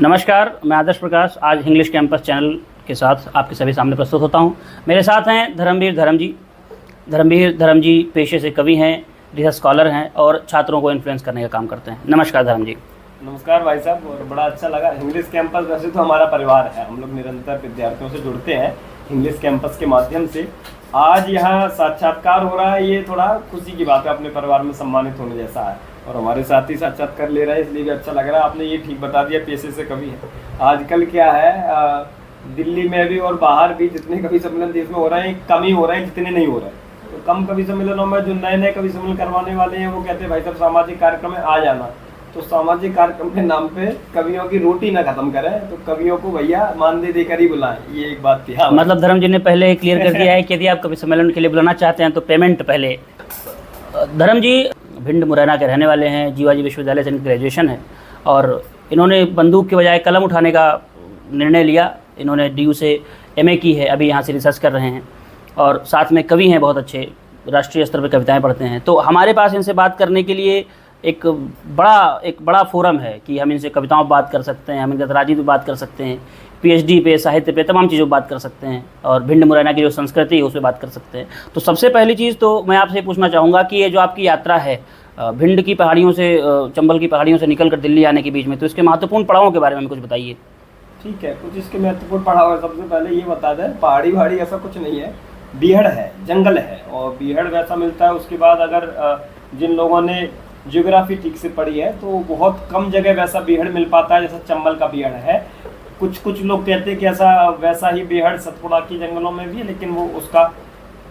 नमस्कार, मैं आदर्श प्रकाश आज इंग्लिश कैंपस चैनल के साथ आपके सभी सामने प्रस्तुत होता हूं। मेरे साथ हैं धर्मवीर धर्म जी पेशे से कवि हैं, रिसर्च स्कॉलर हैं और छात्रों को इन्फ्लुएंस करने का काम करते हैं। नमस्कार धर्म जी। नमस्कार भाई साहब, और बड़ा अच्छा लगा। इंग्लिश कैंपस वैसे तो हमारा परिवार है, हम लोग निरंतर विद्यार्थियों से जुड़ते हैं इंग्लिश कैंपस के माध्यम से। आज यहाँ साक्षात्कार हो रहा है, ये थोड़ा खुशी की बात है, अपने परिवार में सम्मानित होने जैसा है और हमारे साथ ही साक्षात्कार ले रहे हैं, इसलिए भी अच्छा लग रहा है। आपने ये ठीक बता दिया, पेशे से कवि है। आजकल क्या है, दिल्ली में भी और बाहर भी जितने कवि सम्मेलन देश में हो रहे हैं कम ही हो रहे हैं जितने नहीं हो रहे हैं। तो कम कवि सम्मेलनों में जो नए नए कवि सम्मेलन करवाने वाले हैं वो कहते हैं भाई साहब सामाजिक कार्यक्रम में आ जाना। तो सामाजिक कार्यक्रम के नाम पे कवियों की रोटी ना खत्म करें, तो कवियों को भैया मानदेय देकर ही बुलाएं, ये एक बात थी। हाँ, मतलब धर्म जी ने पहले क्लियर कर दिया है कि यदि आप कवि सम्मेलन के लिए बुलाना चाहते हैं तो पेमेंट पहले। धर्म जी भिंड मुरैना के रहने वाले हैं, जीवाजी विश्वविद्यालय से इनकी ग्रेजुएशन है और इन्होंने बंदूक के बजाय कलम उठाने का निर्णय लिया। इन्होंने DU से MA की है, अभी यहाँ से रिसर्च कर रहे हैं और साथ में कवि हैं, बहुत अच्छे राष्ट्रीय स्तर पर कविताएं पढ़ते हैं। तो हमारे पास इनसे बात करने के लिए एक बड़ा फोरम है कि हम इनसे कविताओं पर बात कर सकते हैं, हम इनके राजी पे बात कर सकते हैं, PhD पे, साहित्य पे, तमाम चीज़ों पर बात कर सकते हैं और भिंड मुरैना की जो संस्कृति है उस पर बात कर सकते हैं। तो सबसे पहली चीज़ तो मैं आपसे पूछना चाहूँगा कि ये जो आपकी यात्रा है भिंड की पहाड़ियों से, चंबल की पहाड़ियों से निकल कर दिल्ली आने के बीच में, तो इसके महत्वपूर्ण पड़ावों के बारे में कुछ बताइए। ठीक है, कुछ इसके महत्वपूर्ण पड़ाव है। सबसे पहले ये बता दें, पहाड़ी ऐसा कुछ नहीं है, बीहड़ है, जंगल है और बीहड़ वैसा मिलता है। उसके बाद अगर जिन लोगों ने ज्योग्राफी ठीक से पढ़ी है तो बहुत कम जगह वैसा बीहड़ मिल पाता है जैसा चंबल का बीहड़ है। कुछ लोग कहते हैं कि ऐसा वैसा ही बीहड़ सतपुड़ा की जंगलों में भी है, लेकिन वो उसका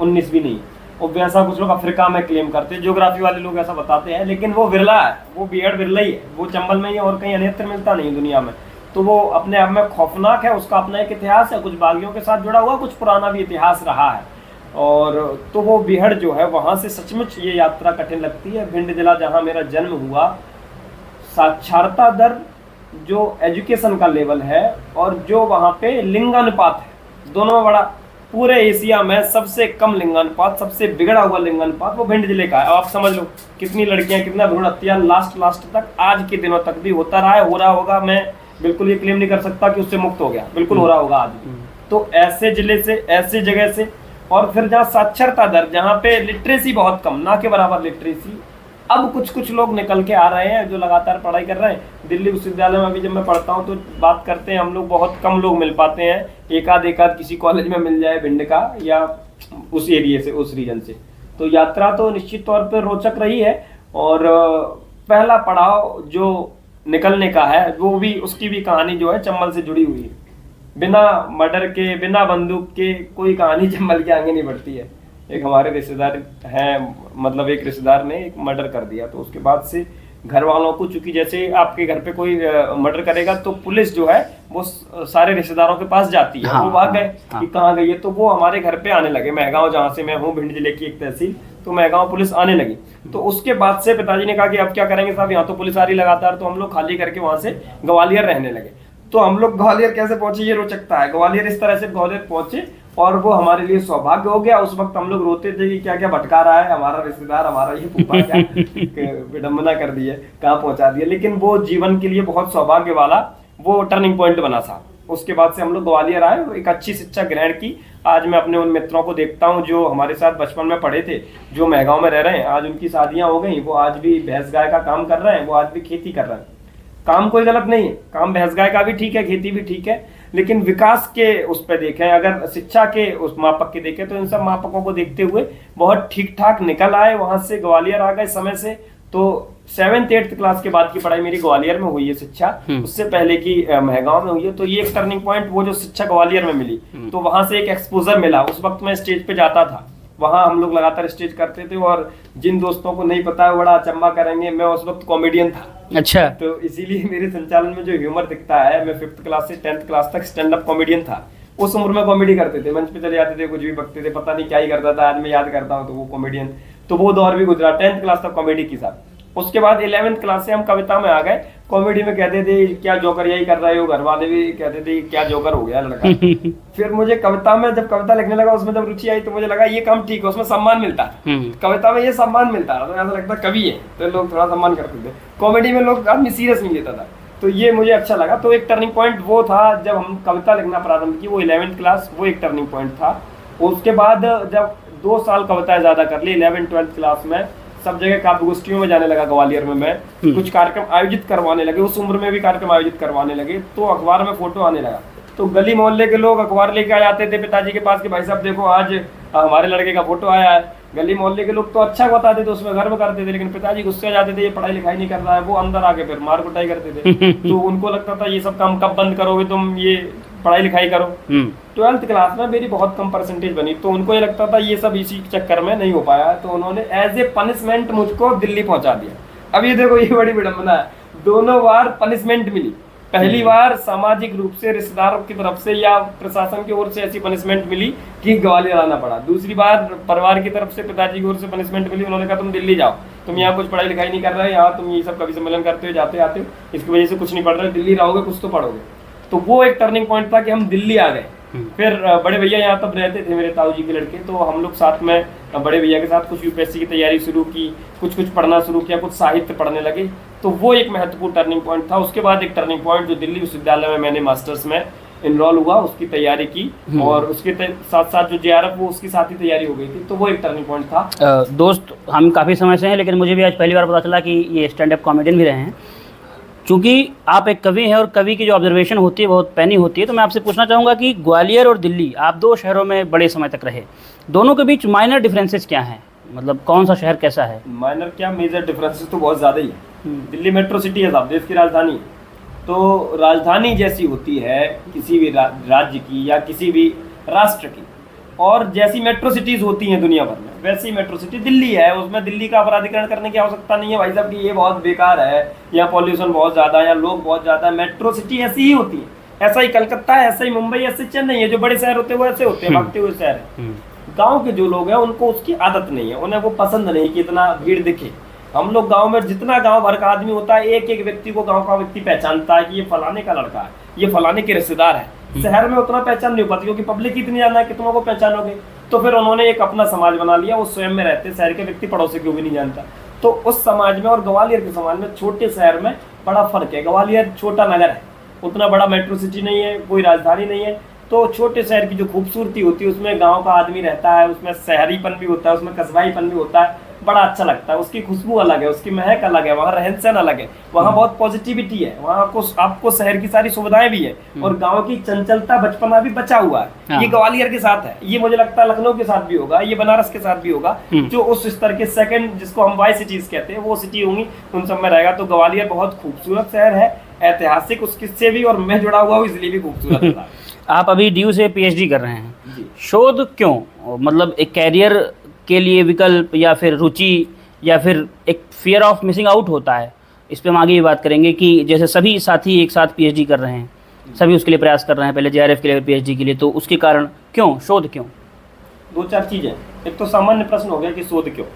19 भी नहीं। और वैसा कुछ लोग अफ्रीका में क्लेम करते हैं, ज्योग्राफी वाले लोग ऐसा बताते हैं, लेकिन वो विरला है, वो बीहड़ विरला ही है, वो चंबल में ही और कहीं अन्यत्र मिलता नहीं दुनिया में। तो वो अपने आप में खौफनाक है, उसका अपना एक इतिहास है, कुछ बागियों के साथ जुड़ा हुआ, कुछ पुराना भी इतिहास रहा है। और तो वो बीहड़ जो है वहाँ से सचमुच ये यात्रा कठिन लगती है। भिंड जिला जहाँ मेरा जन्म हुआ, साक्षरता दर जो एजुकेशन का लेवल है और जो वहाँ पे लिंगानुपात है, दोनों में बड़ा, पूरे एशिया में सबसे कम लिंगानुपात, सबसे बिगड़ा हुआ लिंगानुपात वो भिंड जिले का है। आप समझ लो कितनी लड़कियां, कितना भ्रूण हत्या लास्ट तक, आज के दिनों तक भी होता रहा है, हो रहा होगा। मैं बिल्कुल ये क्लेम नहीं कर सकता कि उससे मुक्त हो गया, बिल्कुल हो रहा होगा आज भी। तो ऐसे जिले से, ऐसी जगह से, और फिर जहाँ साक्षरता दर, जहाँ पे लिटरेसी बहुत कम, ना के बराबर लिटरेसी, अब कुछ लोग निकल के आ रहे हैं जो लगातार पढ़ाई कर रहे हैं। दिल्ली विश्वविद्यालय में अभी जब मैं पढ़ता हूँ तो बात करते हैं हम लोग, बहुत कम लोग मिल पाते हैं, एकाध किसी कॉलेज में मिल जाए भिंड का या उस एरिया से, उस रीजन से। तो यात्रा तो निश्चित तौर पर रोचक रही है और पहला पड़ाव जो निकलने का है वो भी, उसकी भी कहानी जो है चंबल से जुड़ी हुई है। बिना मर्डर के, बिना बंदूक के कोई कहानी चंबल के आगे नहीं बढ़ती है। एक हमारे रिश्तेदार हैं, मतलब एक रिश्तेदार ने एक मर्डर कर दिया, तो उसके बाद से घर वालों को, चूंकि जैसे आपके घर पे कोई मर्डर करेगा तो पुलिस जो है वो सारे रिश्तेदारों के पास जाती है। वो भाग गए कि कहाँ गई है, तो वो हमारे घर पे आने लगे। महगांव, जहाँ से मैं हूँ, भिंड जिले की एक तहसील, तो महगांव पुलिस आने लगी। तो उसके बाद से पिताजी ने कहा कि अब क्या करेंगे साहब, यहाँ तो पुलिस आ रही लगातार, तो हम लोग खाली करके वहां से ग्वालियर रहने लगे। तो हम लोग ग्वालियर कैसे पहुंचे, ये रोचकता है। ग्वालियर इस तरह से ग्वालियर पहुंचे और वो हमारे लिए सौभाग्य हो गया। उस वक्त हम लोग रोते थे कि क्या क्या भटका रहा है हमारा रिश्तेदार, हमारा ये फूफा, क्या विडंबना कर दी है, कहाँ पहुंचा दिया। लेकिन वो जीवन के लिए बहुत सौभाग्य वाला वो टर्निंग पॉइंट बना था। उसके बाद से हम लोग ग्वालियर आए, एक अच्छी शिक्षा ग्रहण की। आज मैं अपने उन मित्रों को देखता हूँ जो हमारे साथ बचपन में पढ़े थे, जो महगांव में रह रहे हैं, आज उनकी शादियां हो गई, वो आज भी भैंस गाय का काम कर रहे हैं, वो आज भी खेती कर रहे हैं। काम कोई गलत नहीं है, काम भैंस गाय का भी ठीक है, खेती भी ठीक है, लेकिन विकास के उस पर देखें, अगर शिक्षा के उस मापक के देखें, तो इन सब मापकों को देखते हुए बहुत ठीक ठाक निकल आए। वहां से ग्वालियर आ गए समय से। तो 7th 8th क्लास के बाद की पढ़ाई मेरी ग्वालियर में हुई है शिक्षा, उससे पहले की महगांव में हुई है। तो ये एक टर्निंग पॉइंट, वो जो शिक्षा ग्वालियर में मिली, तो वहां से एक एक्सपोजर मिला। उस वक्त मैं स्टेज पे जाता था, वहां हम लोग लगातार स्टेज करते थे, और जिन दोस्तों को नहीं पता है बड़ा अचंबा करेंगे, मैं उस वक्त कॉमेडियन था। अच्छा। तो इसीलिए मेरे संचालन में जो ह्यूमर दिखता है, मैं 5th क्लास से 10th क्लास तक स्टैंड अप कॉमेडियन था। उस उम्र में कॉमेडी करते थे, मंच पे चले जाते थे, कुछ भी बकते थे, पता नहीं क्या ही करता था। आज मैं याद करता हूँ तो वो कॉमेडियन, तो वो दौर भी गुजरा। 10th क्लास तक कॉमेडी की साथ। उसके बाद 11th क्लास से हम कविता में आ गए। कॉमेडी में कहते थे क्या जोकर यही कर रहे हो, घर वाले भी कहते थे क्या जोकर हो गया लड़का। फिर मुझे कविता में, जब कविता लिखने लगा, उसमें जब रुचि आई, तो मुझे लगा ये काम ठीक है, उसमें सम्मान मिलता है। कविता में ये सम्मान मिलता है, तो ऐसा लगता कवि है तो लोग थोड़ा सम्मान करते थे। कॉमेडी में लोग आदमी सीरियस नहीं लेता था। तो ये मुझे अच्छा लगा। तो एक टर्निंग पॉइंट वो था जब हम कविता लिखना प्रारंभ की, वो 11th क्लास, वो एक टर्निंग पॉइंट था। उसके बाद जब 2 साल कविताएं ज़्यादा कर ली 11th 12th क्लास में, सब जगह काव्य गोष्ठियों में जाने लगा ग्वालियर में मैं, कुछ कार्यक्रम आयोजित करवाने लगे, उस उम्र में भी कार्यक्रम आयोजित करवाने लगे, तो अखबार में फोटो आने लगा। तो गली मोहल्ले के लोग अखबार लेके आ जाते थे पिताजी के पास कि भाई साहब देखो आज हमारे लड़के का फोटो आया है। गली मोहल्ले के लोग तो अच्छा बताते थे, उसमें गर्व करते थे, लेकिन पिताजी गुस्से आ जाते थे, ये पढ़ाई लिखाई नहीं कर रहा है। वो अंदर आके फिर मार कुटाई करते थे। तो उनको लगता था ये सब काम कब बंद करोगे तुम, ये पढ़ाई लिखाई करो। 12th क्लास में मेरी बहुत कम परसेंटेज बनी, तो उनको ये लगता था ये सब इसी चक्कर में नहीं हो पाया, तो उन्होंने एज ए पनिशमेंट मुझको दिल्ली पहुंचा दिया। अब ये देखो, ये बड़ी विडंबना है, दोनों बार पनिशमेंट मिली। पहली बार सामाजिक रूप से रिश्तेदारों की तरफ से या प्रशासन की ओर से ऐसी पनिशमेंट मिली कि ग्वालियर आना पड़ा। दूसरी बार परिवार की तरफ से, पिताजी की ओर से पनिशमेंट मिली, उन्होंने कहा तुम दिल्ली जाओ, तुम यहाँ कुछ पढ़ाई लिखाई नहीं कर रहे, यहाँ तुम ये सब कवि सम्मेलन करते हो, जाते आते हो, इसकी वजह से कुछ नहीं पढ़ रहे, दिल्ली रहोगे कुछ तो पढ़ोगे। तो वो एक टर्निंग पॉइंट था कि हम दिल्ली आ गए। फिर बड़े भैया यहाँ तब रहते थे, मेरे ताऊ जी के लड़के, तो हम लोग साथ में बड़े भैया के साथ कुछ यूपीएससी की तैयारी शुरू की, कुछ पढ़ना शुरू किया, कुछ साहित्य पढ़ने लगे। तो वो एक महत्वपूर्ण टर्निंग पॉइंट था। उसके बाद एक टर्निंग पॉइंट जो दिल्ली विश्वविद्यालय में मैंने मास्टर्स में इनरोल हुआ, उसकी तैयारी की, और उसके साथ साथ जो JRF वो उसकी साथ ही तैयारी हो गई थी, तो वो एक टर्निंग पॉइंट था। दोस्त हम काफ़ी समय से हैं, लेकिन मुझे भी आज पहली बार पता चला कि ये स्टैंड अप कॉमेडियन भी रहे हैं। चूँकि आप एक कवि हैं और कवि की जो ऑब्जर्वेशन होती है बहुत पैनी होती है, तो मैं आपसे पूछना चाहूँगा कि ग्वालियर और दिल्ली, आप 2 शहरों में बड़े समय तक रहे, दोनों के बीच माइनर डिफरेंसेस क्या हैं? मतलब कौन सा शहर कैसा है? माइनर क्या, मेजर डिफरेंसेस तो बहुत ज़्यादा ही है। दिल्ली मेट्रो सिटी है साहब, देश की राजधानी है, तो राजधानी जैसी होती है किसी भी राज्य की या किसी भी राष्ट्र की, और जैसी मेट्रो सिटीज़ होती हैं दुनिया भर में, वैसी मेट्रो सिटी दिल्ली है। उसमें दिल्ली का अपराधीकरण करने की आवश्यकता नहीं है भाई साहब कि ये बहुत बेकार है, यहाँ पॉल्यूशन बहुत ज़्यादा है, या लोग बहुत ज़्यादा है। मेट्रो सिटी ऐसी ही होती है, ऐसा ही कलकत्ता है, ऐसा ही मुंबई, ऐसे चेन्नई है। जो बड़े शहर होते हैं वो ऐसे होते हैं, भागते हुए शहर है। गाँव के जो लोग हैं उनको उसकी आदत नहीं है, उन्हें वो पसंद नहीं कि इतना भीड़ दिखे। हम लोग गांव में, जितना गांव भर का आदमी होता है, एक एक व्यक्ति को गांव का व्यक्ति पहचानता है कि ये फलाने का लड़का है, ये फलाने के रिश्तेदार है। शहर में उतना पहचान नहीं हो पाती क्योंकि पब्लिक इतनी ज्यादा है कि तुम को पहचानोगे। तो फिर उन्होंने एक अपना समाज बना लिया, वो स्वयं में रहते, शहर के व्यक्ति पड़ोसी को भी नहीं जानता। तो उस समाज में और ग्वालियर के समाज में, छोटे शहर में बड़ा फर्क है। ग्वालियर छोटा नगर है, उतना बड़ा मेट्रो सिटी नहीं है, कोई राजधानी नहीं है, तो छोटे शहर की जो खूबसूरती होती है उसमें गांव का आदमी रहता है, उसमें शहरीपन भी होता है, उसमें कस्बाईपन भी होता है, बड़ा अच्छा लगता है। उसकी खुशबू अलग है, उसकी महक अलग है, वहाँ रहन सहन अलग है, वहाँ बहुत पॉजिटिविटी है, वहाँ आपको शहर की सारी सुविधाएं भी है, और गांव की चंचलता, बचपना भी बचा हुआ है। ये ग्वालियर के साथ है, ये मुझे लगता है लखनऊ के साथ भी होगा, ये बनारस के साथ भी होगा। जो उस स्तर के सेकंड, जिसको हम वाई सिटीज कहते हैं, वो सिटी होंगी, उन सब में रहेगा। तो ग्वालियर बहुत खूबसूरत शहर है, ऐतिहासिक उससे भी, और मैं जुड़ा हुआ हूँ इसलिए भी खूबसूरत है। आप अभी DU से PhD कर रहे हैं, शोध क्यों? मतलब एक कैरियर के लिए विकल्प, या फिर रुचि, या फिर एक फियर ऑफ मिसिंग आउट होता है? इस पे हम आगे भी बात करेंगे कि जैसे सभी साथी एक साथ PhD कर रहे हैं, सभी उसके लिए प्रयास कर रहे हैं, पहले JRF के लिए, PhD के लिए, तो उसके कारण क्यों, शोध क्यों? 2-4 चीज़ें। एक तो सामान्य प्रश्न हो गया कि शोध क्यों।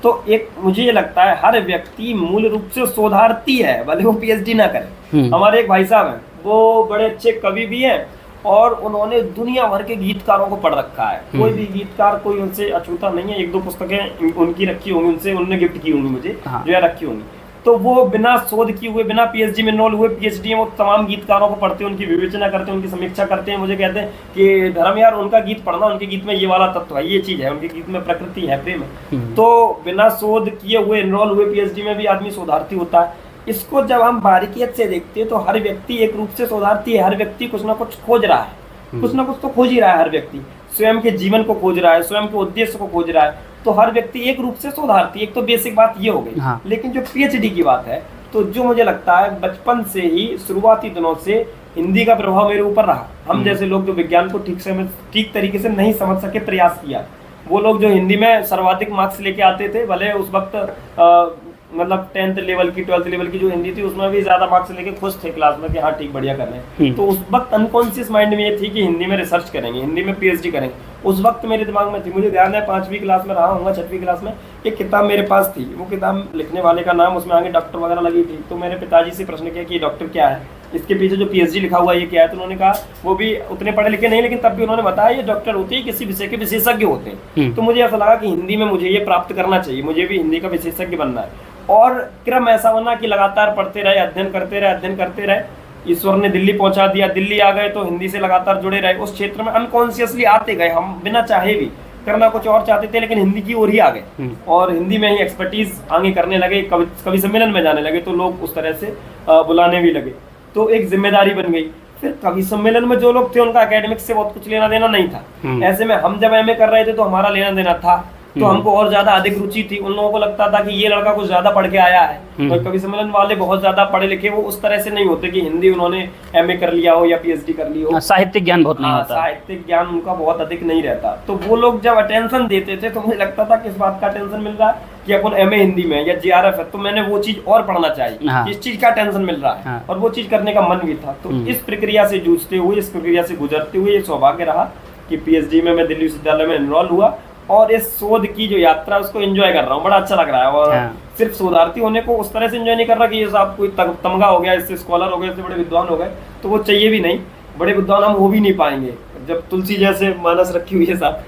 तो एक मुझे ये लगता है हर व्यक्ति मूल रूप से शोधार्थी है, भले वो PhD ना करे। हमारे एक भाई साहब हैं, वो बड़े अच्छे कवि भी हैं, और उन्होंने दुनिया भर के गीतकारों को पढ़ रखा है। कोई भी गीतकार, कोई उनसे अछूता नहीं है। 1-2 पुस्तकें उनकी रखी होंगी, उनसे उन्होंने गिफ्ट की होंगी मुझे, जो है रखी होंगी। तो वो बिना शोध किए हुए, बिना PhD में इनरोल हुए, PhD में वो तमाम गीतकारों को पढ़ते हैं, उनकी विवेचना करते हैं, उनकी समीक्षा करते हैं। मुझे कहते हैं कि धर्म यार उनका गीत पढ़ना, उनके गीत में ये वाला तत्व है, ये चीज़ है, उनके गीत में प्रकृति है, प्रेम है। तो बिना शोध किए हुए इनरोल हुए PhD में भी आदमी शोधार्थी होता है। इसको जब हम बारीकियत से देखते हैं तो हर व्यक्ति एक रूप से शोधार्थी है। हर व्यक्ति कुछ ना कुछ खोज रहा है, कुछ ना कुछ तो खोज ही रहा है। हर व्यक्ति स्वयं के जीवन को खोज रहा है, स्वयं के उद्देश्य को खोज रहा है। तो हर व्यक्ति एक रूप से शोधार्थी, एक तो बेसिक बात ये हो गई। लेकिन जो PhD की बात है, तो जो मुझे लगता है बचपन से ही, शुरुआती दिनों से हिंदी का प्रभाव मेरे ऊपर रहा। हम जैसे लोग जो विज्ञान को ठीक तरीके से नहीं समझ सके, प्रयास किया, वो लोग जो हिंदी में सर्वाधिक मार्क्स लेके आते थे, भले उस वक्त मतलब 10th लेवल की, 12th लेवल की जो हिंदी थी उसमें भी ज्यादा मार्क्स लेके खुश थे क्लास में कि हाँ ठीक, बढ़िया कर रहे हैं। तो उस वक्त अनकॉन्शियस माइंड में ये थी कि हिंदी में रिसर्च करेंगे, हिंदी में PhD करेंगे। उस वक्त मेरे दिमाग में थी, मुझे ध्यान है 5वीं क्लास में रहा हूँगा, 6वीं क्लास में एक किताब मेरे पास थी, वो किताब लिखने वाले का नाम उसमें आगे डॉक्टर वगैरह लगी थी। तो मैंने पिताजी से प्रश्न किया कि डॉक्टर क्या है, इसके पीछे जो PhD लिखा हुआ है ये क्या है। तो उन्होंने कहा, वो भी उतने पढ़े लिखे नहीं, लेकिन तब भी उन्होंने बताया ये डॉक्टर होते हैं, किसी विषय के विशेषज्ञ होते हैं। तो मुझे ऐसा लगा कि हिंदी में मुझे ये प्राप्त करना चाहिए, मुझे भी हिंदी का विशेषज्ञ बनना है। और क्रम ऐसा बना कि लगातार पढ़ते रहे, अध्ययन करते रहे। ईश्वर ने दिल्ली पहुंचा दिया, दिल्ली आ गए तो हिंदी से लगातार जुड़े रहे। उस क्षेत्र में अनकॉन्शियसली आते गए, हम बिना चाहे भी, करना कुछ और चाहते थे लेकिन हिंदी की ओर ही आ गए और हिंदी में ही एक्सपर्टीज आगे करने लगे। कवि सम्मेलन में जाने लगे तो लोग उस तरह से बुलाने भी लगे, तो एक जिम्मेदारी बन गई। फिर कवि सम्मेलन में जो लोग थे उनका एकेडमिक्स से बहुत कुछ लेना देना नहीं था। ऐसे में हम जब MA कर रहे थे तो हमारा लेना देना था, तो हमको और ज्यादा अधिक रुचि थी। उन लोगों को लगता था कि ये लड़का कुछ ज्यादा पढ़ के आया है। और कवि सम्मेलन वाले बहुत ज्यादा पढ़े लिखे, वो उस तरह से नहीं होते कि हिंदी उन्होंने MA कर लिया हो या PhD कर ली हो, साहित्यिक ज्ञान बहुत नहीं होता, साहित्यिक ज्ञान उनका बहुत अधिक नहीं रहता। तो वो लोग जब अटेंशन देते थे तो मुझे लगता था किस बात का अटेंशन मिल रहा है कि अपन MA हिंदी में या JRF है, तो मैंने वो चीज और पढ़ना चाहिए, इस चीज का टेंशन मिल रहा है और वो चीज करने का मन भी था। तो इस प्रक्रिया से जूझते हुए, इस प्रक्रिया से गुजरते हुए ये सौभाग्य रहा कि PhD में मैं दिल्ली विश्वविद्यालय में एनरोल हुआ और इस शोध की जो यात्रा उसको एंजॉय कर रहा हूँ, बड़ा अच्छा लग रहा है। और सिर्फ शोधार्थी होने को उस तरह से एंजॉय नहीं कर रहा कि ये साहब कोई तमगा हो गया, इससे स्कॉलर हो गए, इससे बड़े विद्वान हो गए, तो वो चाहिए भी नहीं। बड़े विद्वान हम हो भी नहीं पाएंगे जब तुलसी जैसे मानस रखी हुई है साहब,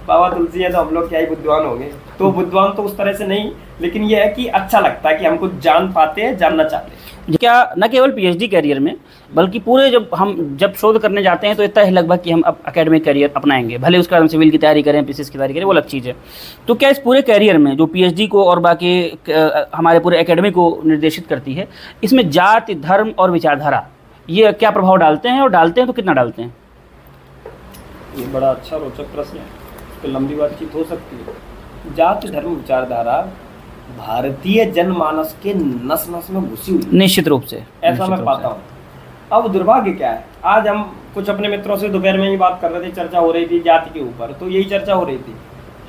बाबा तुलसी है तो हम लोग क्या ही विद्वान हो गए। तो विद्वान तो उस तरह से नहीं, लेकिन ये है कि अच्छा लगता है कि हमको जान पाते हैं, जानना चाहते हैं। क्या न केवल PhD कैरियर में बल्कि पूरे जब शोध करने जाते हैं तो इतना है लगभग कि हम अब एकेडमिक कैरियर अपनाएंगे, भले उसका हम सिविल की तैयारी करें, PCS की तैयारी करें, वो अलग चीज़ है। तो क्या इस पूरे कैरियर में जो PhD को और बाकी हमारे पूरे एकेडमी को निर्देशित करती है, इसमें जाति, धर्म और विचारधारा ये क्या प्रभाव डालते हैं, और डालते हैं तो कितना डालते हैं? ये बड़ा अच्छा रोचक प्रश्न है, इस पर लंबी बातचीत हो सकती है। जाति, धर्म, विचारधारा भारतीय जनमानस के नस नस में घुसी हुई, निश्चित रूप से, ऐसा मैं पाता हूँ। अब दुर्भाग्य क्या है, आज हम कुछ अपने मित्रों से दोपहर में ही बात कर रहे थे, चर्चा हो रही थी जाति के ऊपर, तो यही चर्चा हो रही थी।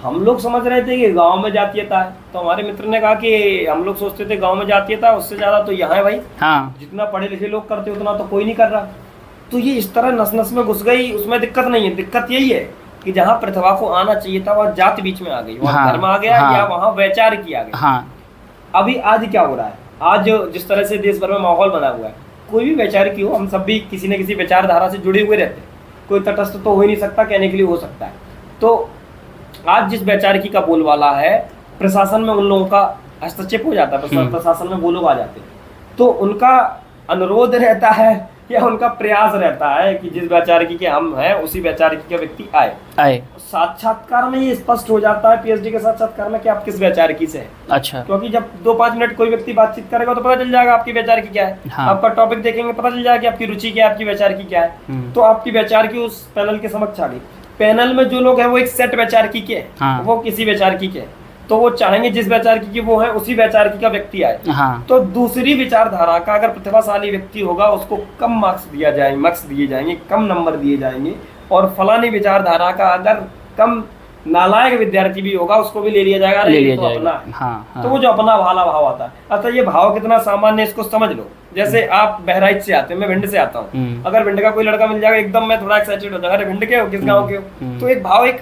हम लोग समझ रहे थे कि गांव में जातीयता है, तो हमारे मित्र ने कहा कि हम लोग सोचते थे गांव में जातीयता, उससे ज्यादा तो यहाँ है भाई। जितना पढ़े लिखे लोग करते उतना तो कोई नहीं कर रहा। तो ये इस तरह नस नस में घुस गई, उसमें दिक्कत नहीं है। दिक्कत यही है कि जहाँ प्रतिभा को आना चाहिए था वहाँ जाति बीच में आ गई, वहाँ धर्म आ गया, या वहाँ वैचारिक आ गया। अभी आज क्या हो रहा है, आज जिस तरह से देश भर में माहौल बना हुआ है, कोई भी वैचारिक हो, हम सब भी किसी न किसी विचारधारा से जुड़े हुए रहते हैं, कोई तटस्थ तो हो ही नहीं सकता, कहने के लिए हो सकता है। तो आज जिस वैचारिकी का बोलबाला है, प्रशासन में उन लोगों का हस्तक्षेप हो जाता है, प्रशासन में वो लोग आ जाते हैं, तो उनका अनुरोध रहता है या उनका प्रयास रहता है कि जिस वैचारिकी के हम हैं उसी वैचारिकी का व्यक्ति आए। साक्षात्कार में ये स्पष्ट हो जाता है, PhD के साक्षात्कार में, कि आप किस वैचारिकी से हैं। अच्छा, क्योंकि जब 2-5 मिनट कोई व्यक्ति बातचीत करेगा तो पता चल जाएगा आपकी वैचारिकी क्या है। आपका टॉपिक देखेंगे पता चल जाएगा कि आपकी रुचि क्या है, आपकी वैचारिकी क्या है। तो आपकी वैचारिकी उस पैनल के समक्ष आ गई। पैनल में जो लोग हैं वो एक सेट वैचारिकी के हैं, वो किसी वैचारिकी के हैं, तो वो चाहेंगे जिस वैचारिकी की वो है उसी वैचारिकी का व्यक्ति आए। तो दूसरी विचारधारा का अगर प्रतिभाशाली व्यक्ति होगा उसको कम मार्क्स दिए जाएंगे, कम नंबर दिए जाएंगे, और फलानी विचारधारा का अगर कम नालायक विद्यार्थी भी होगा उसको भी ले लिया जाएगा, तो वो जो अपना वाला भाव आता है। अच्छा, ये भाव कितना सामान्य है इसको समझ लो। जैसे आप बहराइच से आते हैं, मैं भिंड से आता हूँ, अगर भिंड का कोई लड़का मिल जाएगा एकदम मैं थोड़ा एक्साइटेड हो जाऊंगा, अरे भिंड के हो, किस गाँव के हो। तो एक भाव, एक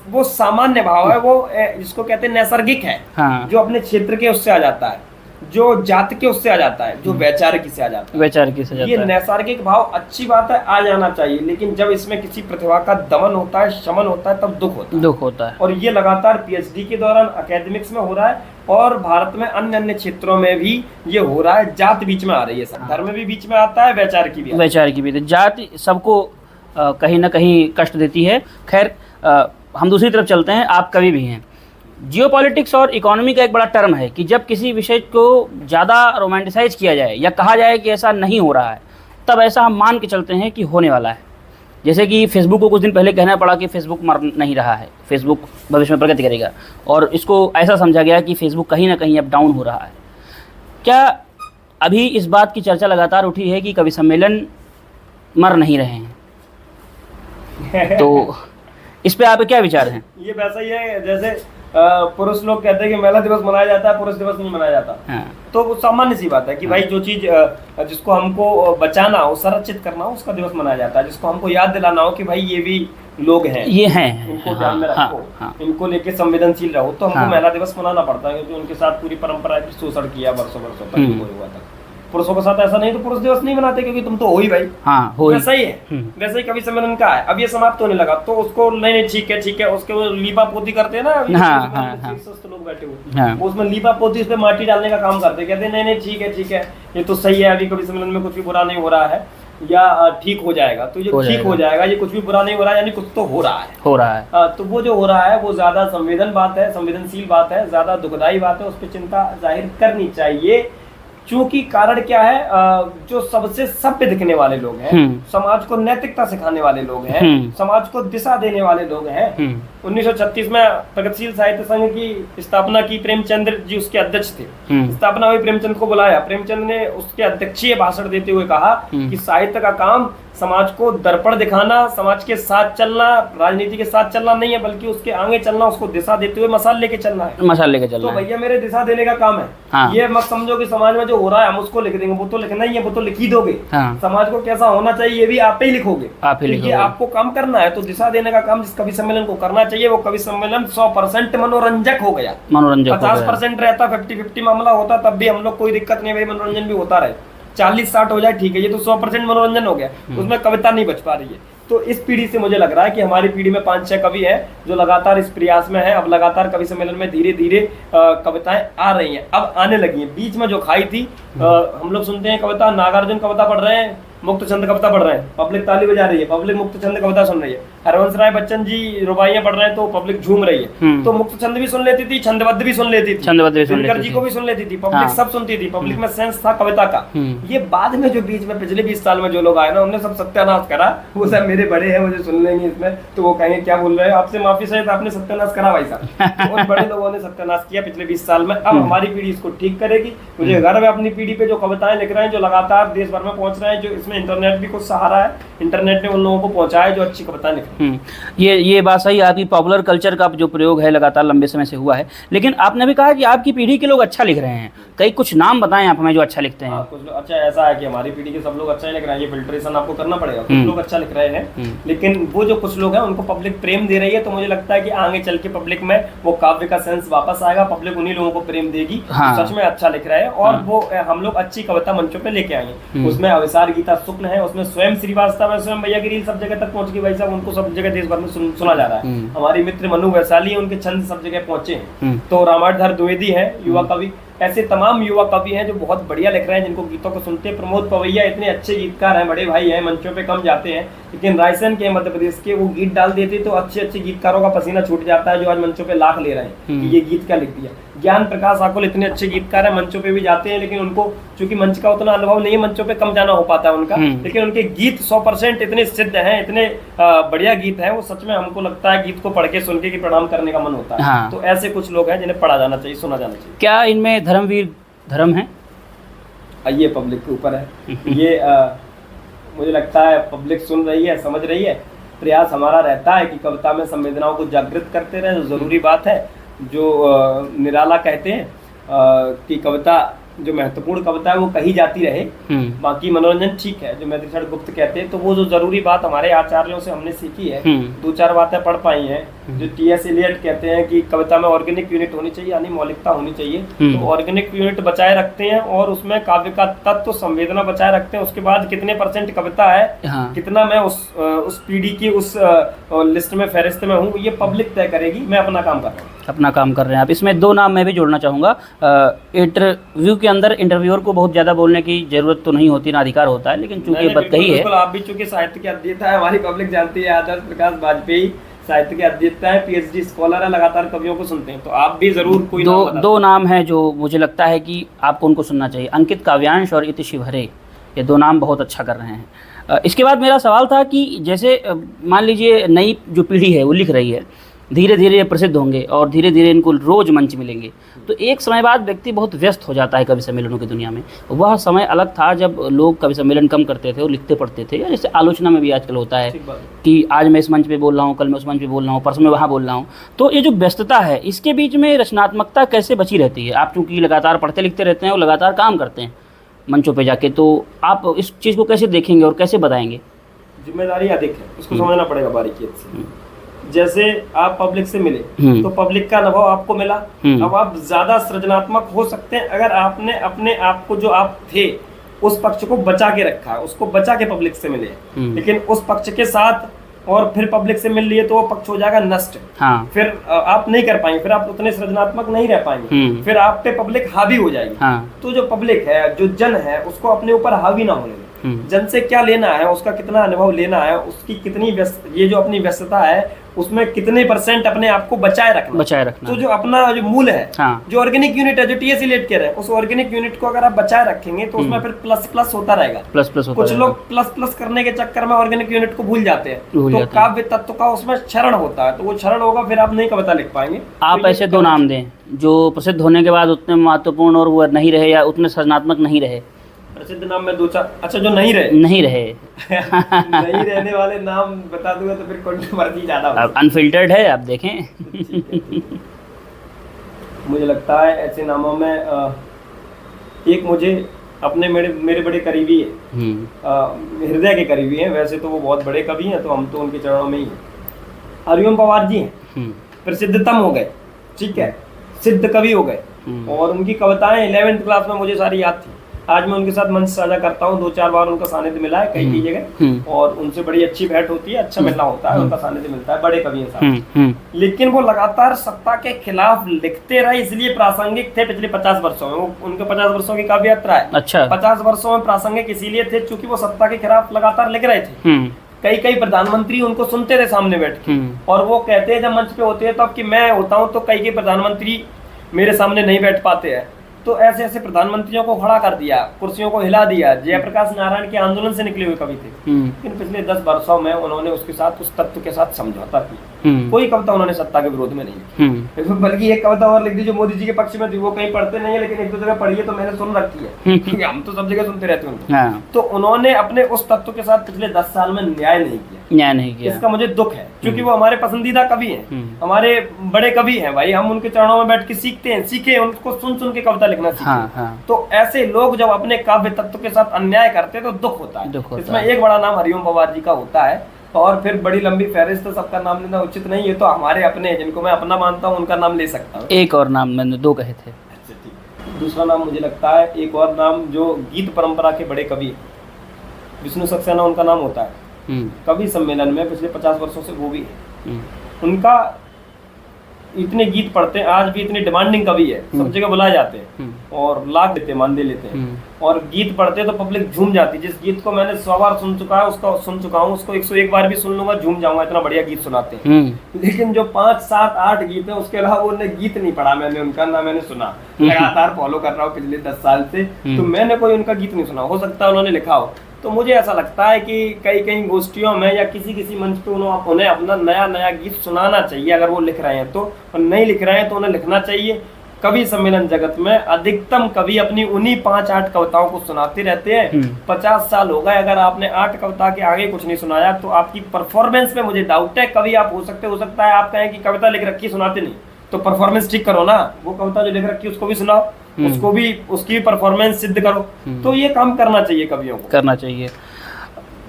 वो सामान्य भाव है, वो जिसको कहते हैं नैसर्गिक है, जो अपने क्षेत्र के उससे आ जाता है, जो जाति के उससे आ जाता है, जो वैचारिकी से आ जाता है। ये नैसर्गिक भाव अच्छी बात है, आ जाना चाहिए, लेकिन जब इसमें किसी प्रतिभा का दमन होता है, शमन होता है, तब दुख होता है। और ये लगातार PhD के दौरान एकेडमिक्स में हो रहा है, और भारत में अन्य क्षेत्रों में भी ये हो रहा है। जाति बीच में आ रही है, धर्म भी बीच में आता है, वैचारिकी भी। जाति सबको कहीं ना कहीं कष्ट देती है। खैर, हम दूसरी तरफ चलते हैं, आप कवि भी हैं। जियोपॉलिटिक्स और इकोनॉमी का एक बड़ा टर्म है कि जब किसी विषय को ज़्यादा रोमांटिसाइज किया जाए या कहा जाए कि ऐसा नहीं हो रहा है, तब ऐसा हम मान के चलते हैं कि होने वाला है। जैसे कि फेसबुक को कुछ दिन पहले कहना पड़ा कि फेसबुक मर नहीं रहा है, फेसबुक भविष्य में प्रगति करेगा, और इसको ऐसा समझा गया कि फेसबुक कहीं ना कहीं अब डाउन हो रहा है। क्या अभी इस बात की चर्चा लगातार उठी है कि कवि सम्मेलन मर नहीं रहे हैं? तो इस पे आपके क्या विचार हैं? ये वैसा ही है जैसे पुरुष लोग कहते हैं कि महिला दिवस मनाया जाता है, पुरुष दिवस नहीं मनाया जाता। तो वो सामान्य सी बात है कि भाई जो चीज जिसको हमको बचाना हो, संरक्षित करना हो, उसका दिवस मनाया जाता है। जिसको हमको याद दिलाना हो कि भाई ये भी लोग हैं, ये हैं, इनको ध्यान में हाँ, रखो, हाँ। इनको लेके संवेदनशील रहो। तो हमको हाँ। महिला दिवस मनाना पड़ता है, क्योंकि उनके साथ पूरी परंपरा की शोषण किया वर्षों वर्षों तक हुआ था। पुरुषों के साथ ऐसा नहीं, तो पुरुष दिवस नहीं मनाते, क्योंकि तुम तो हो ही भाई। हाँ, हो ही। वैसा ही है, वैसे ही कवि सम्मेलन का है। अब ये समाप्त होने लगा, तो उसको नहीं ठीक है, उसके वो लीपा पोती करते हैं ना, अभी लोग बैठे हुए, वो उसमें लीपा पोती उस पे माटी डालने का काम करते, कहते हैं नहीं ठीक है, ये तो सही है, अभी कवि सम्मेलन में कुछ भी बुरा नहीं हो रहा है, या ठीक हो जाएगा। तो ये ठीक हो जाएगा, ये कुछ भी बुरा नहीं हो रहा है, यानी कुछ तो हो रहा है। तो वो जो हो रहा है वो ज्यादा संवेदनशील बात है, ज्यादा दुखदायी बात है, उस पर चिंता जाहिर करनी चाहिए। क्योंकि कारण क्या है, जो सबसे सभ्य दिखने वाले लोग हैं, समाज को नैतिकता सिखाने वाले लोग हैं, समाज को दिशा देने वाले लोग हैं। 1936 में प्रगतिशील साहित्य संघ की स्थापना की, प्रेमचंद्र जी उसके अध्यक्ष थे। स्थापना हुई, प्रेमचंद को बुलाया, प्रेमचंद ने उसके अध्यक्षीय भाषण देते हुए कहा कि साहित्य का काम समाज को दर्पण दिखाना, समाज के साथ चलना, राजनीति के साथ चलना नहीं है, बल्कि उसके आगे चलना, उसको दिशा देते हुए मसाल लेके चलना है। तो भैया मेरे दिशा देने का काम है। हाँ। ये मत समझो कि समाज में जो हो रहा है हम उसको लिख देंगे, वो तो लिखना ही है, वो तो लिख ही दोगे। हाँ। समाज को कैसा होना चाहिए ये भी आप ही लिखोगे, ये आपको काम करना है। तो दिशा देने का काम जिस कवि सम्मेलन को करना चाहिए, वो कवि सम्मेलन 100% मनोरंजक हो गया। 50% रहता, 50-50 मामला होता, तब भी हम लोग कोई दिक्कत नहीं, भाई मनोरंजन भी होता रहे। 40-60 हो जाए ठीक है, ये तो 100% मनोरंजन हो गया, उसमें कविता नहीं बच पा रही है। तो इस पीढ़ी से मुझे लग रहा है कि हमारी पीढ़ी में 5-6 कवि हैं जो लगातार इस प्रयास में है। अब लगातार कवि सम्मेलन में धीरे धीरे कविताएं आ रही हैं, अब आने लगी हैं। बीच में जो खाई थी, हम लोग सुनते हैं कविता, नागार्जुन कविता पढ़ रहे हैं, मुक्त छंद कविता पढ़ रहे हैं, पब्लिक ताली बजा रही है, पब्लिक मुक्त छंद कविता सुन रही है। हरवंश राय बच्चन जी रुबाइयां पढ़ रहे हैं तो पब्लिक झूम रही है। तो मुक्त छंद भी सुन लेती थी, छंदबद्ध भी सुन लेती थी, दिनकर जी को भी सुन लेती थी, पब्लिक सब सुनती थी, पब्लिक में सेंस था कविता का। ये बाद में जो बीच में पिछले 20 साल में जो लोग आए ना, उन्होंने सब सत्यानाश करा। वो सब मेरे बड़े हैं, मुझे सुन लेंगे इसमें, तो वो कहेंगे क्या बोल रहे हैं, आपसे माफी सहित आपने सत्यानाश करा भाई साहब। बहुत बड़े लोगों ने सत्यानाश किया पिछले 20 साल में। अब हमारी पीढ़ी इसको ठीक करेगी। मुझे गर्व है अपनी पीढ़ी पे, जो कविताएं लिख रहे हैं, जो लगातार देश भर में पहुंच रहे हैं, जो इसमें इंटरनेट भी कुछ सहारा है, इंटरनेट ने उन लोगों को पहुंचाया जो अच्छी कविताएं लिख रहे हैं। ये बात सही, आपकी पॉपुलर कल्चर का जो प्रयोग है लगातार लंबे समय से हुआ है। लेकिन आपने भी कहा कि आपकी पीढ़ी के लोग अच्छा लिख रहे हैं, कई कुछ नाम बताएं आप हमें जो अच्छा लिखते हैं। कुछ लोग अच्छा, ऐसा है कि हमारी पीढ़ी के सब लोग अच्छा ही लिख रहे हैं, ये फिल्ट्रेशन आपको करना पड़ेगा। कुछ लोग अच्छा लिख रहे हैं, लेकिन वो जो कुछ लोग हैं उनको पब्लिक प्रेम दे रही है। तो मुझे लगता है कि आगे चल के पब्लिक में वो काव्य का सेंस वापस आएगा, पब्लिक उन्हीं लोगों को प्रेम देगी। सच में अच्छा लिख रहे हैं, और वो हम लोग अच्छी कविता मंचों पे लेके आएंगे। उसमें अविसार गीता शुक्ल है, उसमें स्वयं श्रीवास्तव है, स्वयं भैया की रील सब जगह तक पहुंच गई भाई साहब, उनको सब जगह देश भर में सुना जा रहा है। हमारी मित्र मनु वैशाली, उनके छंद सब जगह पहुंचे हैं। तो रामाधर द्विवेदी है युवा कवि, ऐसे तमाम युवा कवि हैं जो बहुत बढ़िया लिख रहे हैं, जिनको गीतों को सुनते हैं। प्रमोद पवैया इतने अच्छे गीतकार हैं, बड़े भाई हैं, मंचों पे कम जाते हैं, लेकिन रायसेन के मध्य प्रदेश के वो गीत डाल देते तो अच्छे अच्छे गीतकारों का पसीना छूट जाता है, जो आज मंचों पे लाख ले रहे हैं कि ये गीत क्या लिख दिया। ज्ञान प्रकाश आकुल इतने अच्छे गीतकार हैं, मंचों पे भी जाते हैं, लेकिन उनको चूंकि मंच का उतना अनुभव नहीं है, मंचों पे कम जाना हो पाता है उनका, लेकिन उनके गीत 100% इतने सिद्ध हैं, इतने बढ़िया गीत हैं, वो सच में हमको लगता है गीत को पढ़ के सुन के प्रणाम करने का मन होता है। तो ऐसे कुछ लोग हैं जिन्हें पढ़ा जाना चाहिए, सुना जाना चाहिए। क्या इनमें धर्मवीर धर्म है? ये पब्लिक के ऊपर है। ये मुझे लगता है पब्लिक सुन रही है, समझ रही है। प्रयास हमारा रहता है कि कविता में संवेदनाओं को जागृत करते रहे, जो जरूरी बात है। जो निराला कहते हैं कि कविता जो महत्वपूर्ण कविता है वो कही जाती रहे, बाकी मनोरंजन ठीक है, जो मैत्रीचरण गुप्त कहते हैं। तो वो जो जरूरी बात हमारे आचार्यों से हमने सीखी है, 2-4 बातें पढ़ पाई हैं। जो टी.एस. एलियट कहते हैं कि कविता में ऑर्गेनिक यूनिट होनी चाहिए, यानी मौलिकता होनी चाहिए। तो ऑर्गेनिक यूनिट बचाए रखते हैं, और उसमें काव्य का तत्व संवेदना बचाए रखते हैं। उसके बाद कितने % कविता है, कितना मैं उस पीढ़ी की उस लिस्ट में, फहरिस्त में हूँ, ये पब्लिक तय करेगी। मैं अपना काम कर रहा हूँ। अपना काम कर रहे हैं आप। इसमें 2 नाम मैं भी जोड़ना चाहूँगा। इंटरव्यू के अंदर इंटरव्यूअर को बहुत ज़्यादा बोलने की जरूरत तो नहीं होती, ना अधिकार होता है, लेकिन चूंकि बात कही है, आप भी चूंकि साहित्य के अध्येता है, हमारी पब्लिक जानती है, आदर्श प्रकाश वाजपेयी साहित्य के अध्येता है, PhD स्कॉलर है, लगातार कवियों को सुनते हैं। तो आप भी जरूर कोई दो नाम है जो मुझे लगता है कि आपको उनको सुनना चाहिए, अंकित काव्यांश और इति शिवहरे। ये 2 नाम बहुत अच्छा कर रहे हैं। इसके बाद मेरा सवाल था कि जैसे मान लीजिए नई जो पीढ़ी है वो लिख रही है, धीरे धीरे प्रसिद्ध होंगे और धीरे धीरे इनको रोज मंच मिलेंगे, तो एक समय बाद व्यक्ति बहुत व्यस्त हो जाता है कवि सम्मेलनों की दुनिया में। वह समय अलग था जब लोग कवि सम्मेलन कम करते थे और लिखते पढ़ते थे, या जैसे आलोचना में भी आजकल होता है कि आज मैं इस मंच पे बोल रहा हूँ, कल मैं उस मंच पे बोल रहा हूँ, परसों मैं वहाँ बोल रहा हूँ। तो ये जो व्यस्तता है, इसके बीच में रचनात्मकता कैसे बची रहती है? आप चूँकि लगातार पढ़ते लिखते रहते हैं और लगातार काम करते हैं मंचों पर जाके, तो आप इस चीज़ को कैसे देखेंगे और कैसे बताएंगे? जिम्मेदारी अधिक है, उसको समझना पड़ेगा बारीकियत से। जैसे आप पब्लिक से मिले तो पब्लिक का अनुभव आपको मिला, अब आप ज्यादा सृजनात्मक हो सकते हैं अगर आपने अपने आप को जो आप थे उस पक्ष को बचा के रखा, उसको बचा के पब्लिक से मिले। लेकिन उस पक्ष के साथ और फिर पब्लिक से मिल लिए तो वो पक्ष हो जाएगा नष्ट। हाँ। फिर आप नहीं कर पाएंगे, फिर आप उतने सृजनात्मक नहीं रह पाएंगे, फिर आप पे पब्लिक हावी हो जाएगी। हाँ। तो जो पब्लिक है, जो जन है, उसको अपने ऊपर हावी ना होने दें। जन से क्या लेना है, उसका कितना अनुभव लेना है, उसकी कितनी ये जो अपनी व्यस्तता है उसमें कितने % अपने आप को बचाए रखना। तो जो अपना जो मूल है, हाँ। जो ऑर्गेनिक यूनिट है, जो टीएससी लेट के रहे, उस ऑर्गेनिक यूनिट को अगर आप बचाए रखेंगे तो उसमें फिर प्लस होता रहेगा। कुछ लोग प्लस करने के चक्कर में ऑर्गेनिक यूनिट को भूल जाते हैं, तो काव्य तत्व का उसमें क्षरण होता है, तो वो क्षरण होगा, फिर आप नहीं कविता लिख पाएंगे। आप ऐसे दो नाम दें जो प्रसिद्ध होने के बाद उतने महत्वपूर्ण और वो नहीं रहे या उतने सृजनात्मक नहीं रहे। प्रसिद्ध नाम में 2-4 अच्छा जो नहीं रहे नहीं रहने वाले नाम बता दूंगा तो फिर कंट्रोवर्सी ज्यादा होगी। अब अनफिल्टर्ड है, आप देखें। मुझे लगता है ऐसे नामों में एक मुझे अपने मेरे बड़े करीबी है, हृदय के करीबी हैं। वैसे तो वो बहुत बड़े कवि हैं, तो हम तो उनके चरणों में ही हैं। हरिओम पवार जी हैं, प्रसिद्धतम हो गए, ठीक है, सिद्ध कवि हो गए, और उनकी कविताएं 11th क्लास में मुझे सारी याद थी। आज मैं उनके साथ मंच साझा करता हूँ, 2-4 बार उनका सानिध्य मिला है कई जगह, और उनसे बड़ी अच्छी भेंट होती है, अच्छा मिलना होता है, उनका सानिध्य मिलता है, बड़े कवि हैं साथ। लेकिन वो लगातार सत्ता के खिलाफ लिखते रहे, इसलिए प्रासंगिक थे पिछले 50 वर्षों में। वो उनके 50 वर्षों की काव्य यात्रा है। अच्छा। 50 वर्षों में प्रासंगिक इसीलिए थे क्योंकि वो सत्ता के खिलाफ लगातार लिख रहे थे। कई प्रधानमंत्री उनको सुनते थे सामने बैठ के, और वो कहते हैं जब मंच पे होते हैं तो अब कि मैं होता हूँ तो कई प्रधानमंत्री मेरे सामने नहीं बैठ पाते हैं, तो ऐसे प्रधानमंत्रियों को खड़ा कर दिया, कुर्सियों को हिला दिया। जयप्रकाश नारायण के आंदोलन से निकले हुए कवि थे, लेकिन पिछले 10 वर्षों में उन्होंने उसके साथ, उस तत्व के साथ समझौता किया। कोई कविता उन्होंने सत्ता के विरोध में नहीं लिखी, बल्कि एक कविता और लिख दी जो मोदी जी के पक्ष में थी। वो कहीं पढ़ते नहीं है, लेकिन 1-2 जगह पढ़ी है तो मैंने सुन रखी है, क्योंकि हम तो सब जगह सुनते रहते हैं। तो उन्होंने अपने उस तत्व के साथ पिछले 10 साल में न्याय नहीं किया। इसका मुझे दुख है, क्योंकि वो हमारे पसंदीदा कवि हैं, हमारे बड़े कवि हैं भाई। हम उनके चरणों में बैठ के सीखे, उनको सुन के कविता लिखना सीखे। तो ऐसे लोग जब अपने काव्य तत्व के साथ अन्याय करते हैं तो दुख होता है। इसमें एक बड़ा नाम हरिओम पवार जी का होता है, और फिर बड़ी लंबी फहरिस्त, तो सबका नाम लेना उचित नहीं है, तो हमारे अपने जिनको मैं अपना मानता हूँ उनका नाम ले सकता हूँ। एक और नाम मैंने 2 कहे थे। अच्छा ठीक। दूसरा नाम मुझे लगता है एक और नाम जो गीत परंपरा के बड़े कवि, विष्णु सक्सेना उनका नाम होता है। कवि सम्मेलन में पिछले 50 वर्षों से वो भी है। उनका इतने गीत पढ़ते हैं, आज भी इतने डिमांडिंग कवि है, सब जगह बुलाए जाते हैं और लाख देते हैं, मानदेय लेते हैं, और गीत पढ़ते तो पब्लिक झूम जाती है। जिस गीत को मैंने 100 बार सुन चुका है, उसको 101 बार भी सुन लूंगा, झूम जाऊंगा, इतना बढ़िया गीत सुनाते हैं। लेकिन जो 5, 7, 8 गीत है, उसके अलावा उन्होंने गीत नहीं पढ़ा मैंने उनका, ना मैंने सुना। लगातार फॉलो कर रहा हूँ पिछले 10 साल से, तो मैंने कोई उनका गीत नहीं सुना। हो सकता है उन्होंने लिखा हो। तो मुझे ऐसा लगता है कि कई गोष्ठियों में या किसी मंच पे उन्हें अपना नया गीत सुनाना चाहिए, अगर वो लिख रहे हैं तो। और नहीं लिख रहे हैं तो उन्हें लिखना चाहिए। कवि सम्मेलन जगत में अधिकतम कवि अपनी उन्हीं 5-8 कविताओं को सुनाते रहते हैं। 50 साल हो गए, अगर आपने 8 कविता के आगे कुछ नहीं सुनाया तो आपकी परफॉर्मेंस में मुझे डाउट है। कवि आप हो सकता है आप कहें कि कविता लिख रखी सुनाते नहीं, तो परफॉर्मेंस ठीक करो ना। वो कविता जो लिख रखी उसको भी सुनाओ, उसको भी उसकी परफॉर्मेंस सिद्ध करो। तो ये काम करना चाहिए, कवियों को करना चाहिए।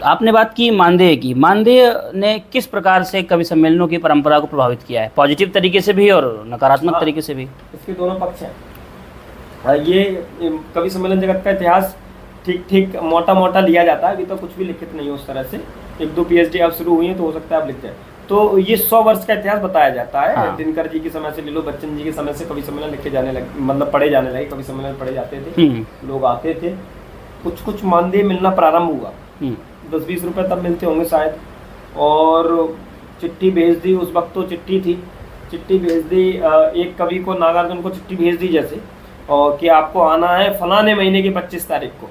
आपने बात की मानदेय की। मानदेय ने किस प्रकार से कवि सम्मेलनों की परंपरा को प्रभावित किया है, पॉजिटिव तरीके से भी और नकारात्मक तरीके से भी? इसके दोनों पक्ष हैं। ये कवि सम्मेलन जगत का इतिहास ठीक मोटा लिया जाता है, अभी तो कुछ भी लिखित नहीं है उस तरह से। 1-2 PhD आप शुरू हुई है तो हो सकता है आप लिखते हैं। तो ये 100 वर्ष का इतिहास बताया जाता है। हाँ। दिनकर जी के समय से ले लो, बच्चन जी के समय से कवि सम्मेलन लिखे जाने लगे, मतलब पढ़े जाने लगे, कवि सम्मेलन पढ़े जाते थे, लोग आते थे। कुछ मानदेय मिलना प्रारंभ हुआ, 10-20 रुपए तब मिलते होंगे शायद। और चिट्ठी भेज दी, उस वक्त तो चिट्ठी थी, चिट्ठी भेज दी। एक कवि को, नागार्जुन को चिट्ठी भेज दी जैसे, और कि आपको आना है फलाने महीने की 25 तारीख को।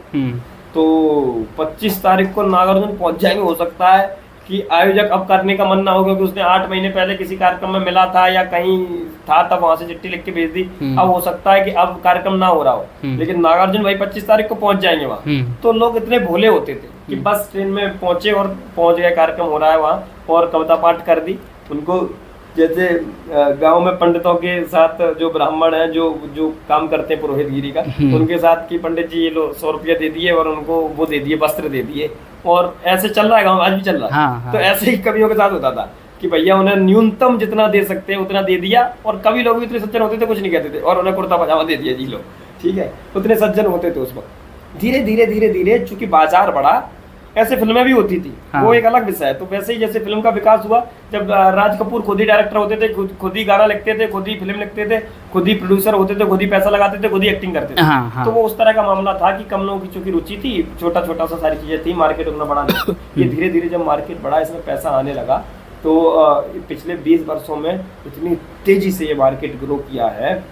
तो 25 तारीख को नागार्जुन पहुंच जाएंगे। हो सकता है कि आयोजक अब करने का मन ना हो, क्योंकि उसने 8 महीने पहले किसी कार्यक्रम में मिला था या कहीं था, तब वहां से चिट्ठी लिख के भेज दी। अब हो सकता है कि अब कार्यक्रम ना हो रहा हो, लेकिन नागार्जुन भाई 25 तारीख को पहुंच जाएंगे वहाँ। तो लोग इतने भोले होते थे कि बस ट्रेन में पहुंचे और पहुंच गए, कार्यक्रम हो रहा है वहाँ, और कविता पाठ कर दी। उनको जैसे गांव में पंडितों के साथ जो ब्राह्मण हैं जो काम करते हैं पुरोहितगिरी का, उनके साथ कि पंडित जी ये लो 100 रुपया दे दिए और उनको वो दे दिए, वस्त्र दे दिए, और ऐसे चल रहा है गाँव, आज भी चल रहा है। हाँ। तो ऐसे ही कवियों के साथ होता था कि भैया उन्हें न्यूनतम जितना दे सकते हैं उतना दे दिया, और कवि लोग भी इतने सज्जन होते थे कुछ नहीं कहते थे, और उन्हें कुर्ता पजामा दे दिया जी लो, ठीक है, उतने सज्जन होते थे उस वक्त। धीरे धीरे धीरे धीरे चूंकि बाजार बढ़ा, ऐसे फिल्में भी होती थी। हाँ। वो एक अलग विषय है। तो वैसे ही जैसे फिल्म का विकास हुआ, जब राज कपूर खुद ही डायरेक्टर होते थे, खुद ही गाना लिखते थे, खुद ही फिल्म लिखते थे, खुद ही प्रोड्यूसर होते थे, खुद ही पैसा लगाते थे, खुद ही एक्टिंग करते थे। हाँ। तो वो उस तरह का मामला था कि कम लोगों की चूंकि रुचि थी, छोटा छोटा सा सारी चीजें थी, मार्केट उतना बड़ा नहीं। ये धीरे धीरे जब मार्केट बढ़ा, इसमें पैसा आने लगा, तो पिछले 20 वर्षों में इतनी तेजी से ये मार्केट ग्रो किया है,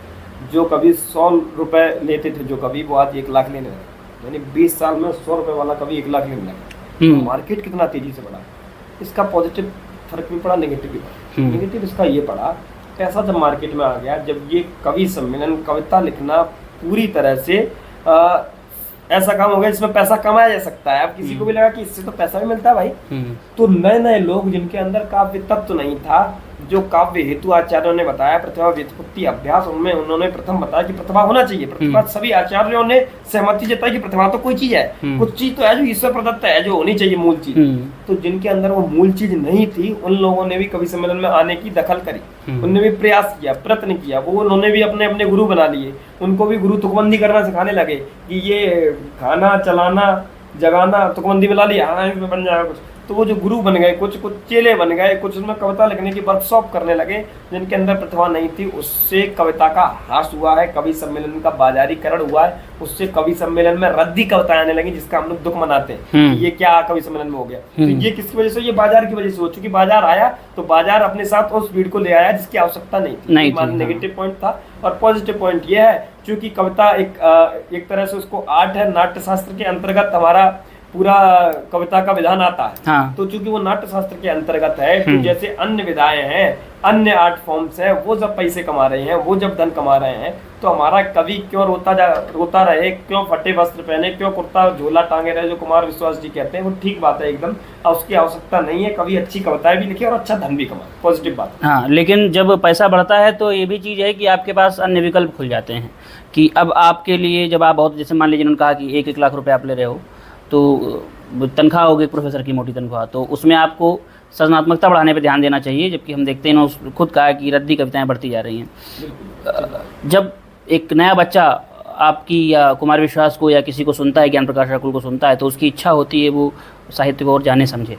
जो कभी 100 रुपए लेते थे जो कभी, वो आज 1 लाख लेने लगे। यानी 20 साल में 100 रुपए वाला कभी 1 लाख लेने लगा। तो मार्केट कितना तेजी से बढ़ा। इसका पॉजिटिव फर्क भी पड़ा, नेगेटिव भी पड़ा। नेगेटिव इसका ये पड़ा, पैसा जब मार्केट में आ गया, जब ये कवि सम्मेलन, कविता लिखना पूरी तरह से ऐसा काम हो गया जिसमें पैसा कमाया जा सकता है। अब किसी को भी लगा कि इससे तो पैसा भी मिलता है भाई, तो नए नए लोग जिनके अंदर काव्य तत्व नहीं था, जो काव्य हेतु आचार्यों ने बताया, प्रतिभा व्युत्पत्ति अभ्यास, उनमें उन्होंने प्रथम बताया कि प्रतिभा होना चाहिए। प्रतिभा सभी आचार्यों ने सहमति जताई कि प्रतिभा तो कोई चीज है, कुछ चीज तो है जो ईश्वर प्रदत्त है, जो होनी चाहिए मूल चीज। तो जिनके अंदर वो मूल चीज नहीं थी, उन लोगों ने भी कवि सम्मेलन में आने की दखल करी, उन्होंने भी प्रयास किया, प्रयत्न किया, वो उन्होंने भी अपने अपने गुरु बना लिए। उनको भी गुरु तुकबंदी करना सिखाने लगे कि ये खाना चलाना जगाना तुकबंदी में ला लिया, हाँ इसमें बन जाएगा कुछ। तो वो जो गुरु बन गए, कुछ चेले बन गए, कुछ उसमें कविता लिखने की वर्कशॉप करने लगे। जिनके अंदर प्रतिभा नहीं थी, उससे कविता का ह्रास हुआ है, कवि सम्मेलन का बाजारीकरण हुआ है, उससे कवि सम्मेलन में रद्दी कविताएं आने लगी, जिसका हम लोग दुख मनाते हैं कि ये क्या कवि सम्मेलन में हो गया। तो ये किसकी वजह से? ये बाजार की वजह से हो। चूंकि बाजार आया तो बाजार अपने साथ उस भीड़ को ले आया जिसकी आवश्यकता नहीं थी। नेगेटिव पॉइंट था। और पॉजिटिव पॉइंट ये है, चूंकि कविता एक तरह से उसको आर्ट है, नाट्य शास्त्र के अंतर्गत हमारा पूरा कविता का विधान आता है। हाँ। तो चूंकि वो नाट्य शास्त्र के अंतर्गत है, तो जैसे अन्य विधाएं हैं, अन्य आर्ट फॉर्म्स हैं, वो जब पैसे कमा रहे हैं, वो जब धन कमा रहे हैं, तो हमारा कवि क्यों रोता रहे, क्यों फटे वस्त्र पहने, क्यों कुर्ता झोला टांगे रहे, जो कुमार विश्वास जी कहते हैं, वो ठीक बात है एकदम। और उसकी आवश्यकता नहीं है। कवि अच्छी कविताएं भी लिखे और अच्छा धन भी कमाए, पॉजिटिव बात। हाँ, लेकिन जब पैसा बढ़ता है तो ये भी चीज़ है कि आपके पास अन्य विकल्प खुल जाते हैं, कि अब आपके लिए जब आप बहुत, जैसे मान लीजिए उन्होंने कहा कि 1-1 लाख रुपये आप ले रहे हो, तो तनख्वाह होगी प्रोफेसर की मोटी तनख्वाह, तो उसमें आपको सृजनात्मकता बढ़ाने पे ध्यान देना चाहिए। जबकि हम देखते हैं ना, खुद कहा कि रद्दी कविताएं बढ़ती जा रही हैं। जब एक नया बच्चा आपकी या कुमार विश्वास को या किसी को सुनता है, ज्ञान प्रकाश ठाकुर को सुनता है, तो उसकी इच्छा होती है वो साहित्य को और जाने समझे।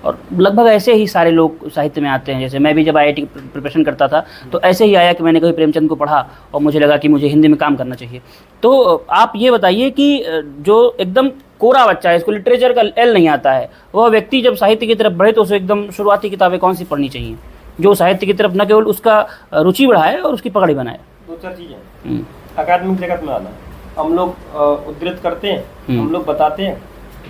और लगभग ऐसे ही सारे लोग साहित्य में आते हैं। जैसे मैं भी जब IIT की प्रिपरेशन करता था, तो ऐसे ही आया कि मैंने कभी प्रेमचंद को पढ़ा और मुझे लगा कि मुझे हिंदी में काम करना चाहिए। तो आप ये बताइए कि जो एकदम कोरा बच्चा है, इसको लिटरेचर का L नहीं आता है, वह व्यक्ति जब साहित्य की तरफ बढ़े तो उसे एकदम शुरुआती किताबें कौन सी पढ़नी चाहिए, जो साहित्य की तरफ न केवल उसका रुचि बढ़ाए और उसकी पकड़ बनाए? 2-4 चीज़ें। अकादमिक जगत में आना, हम लोग उद्धृत करते हैं, हम लोग बताते हैं,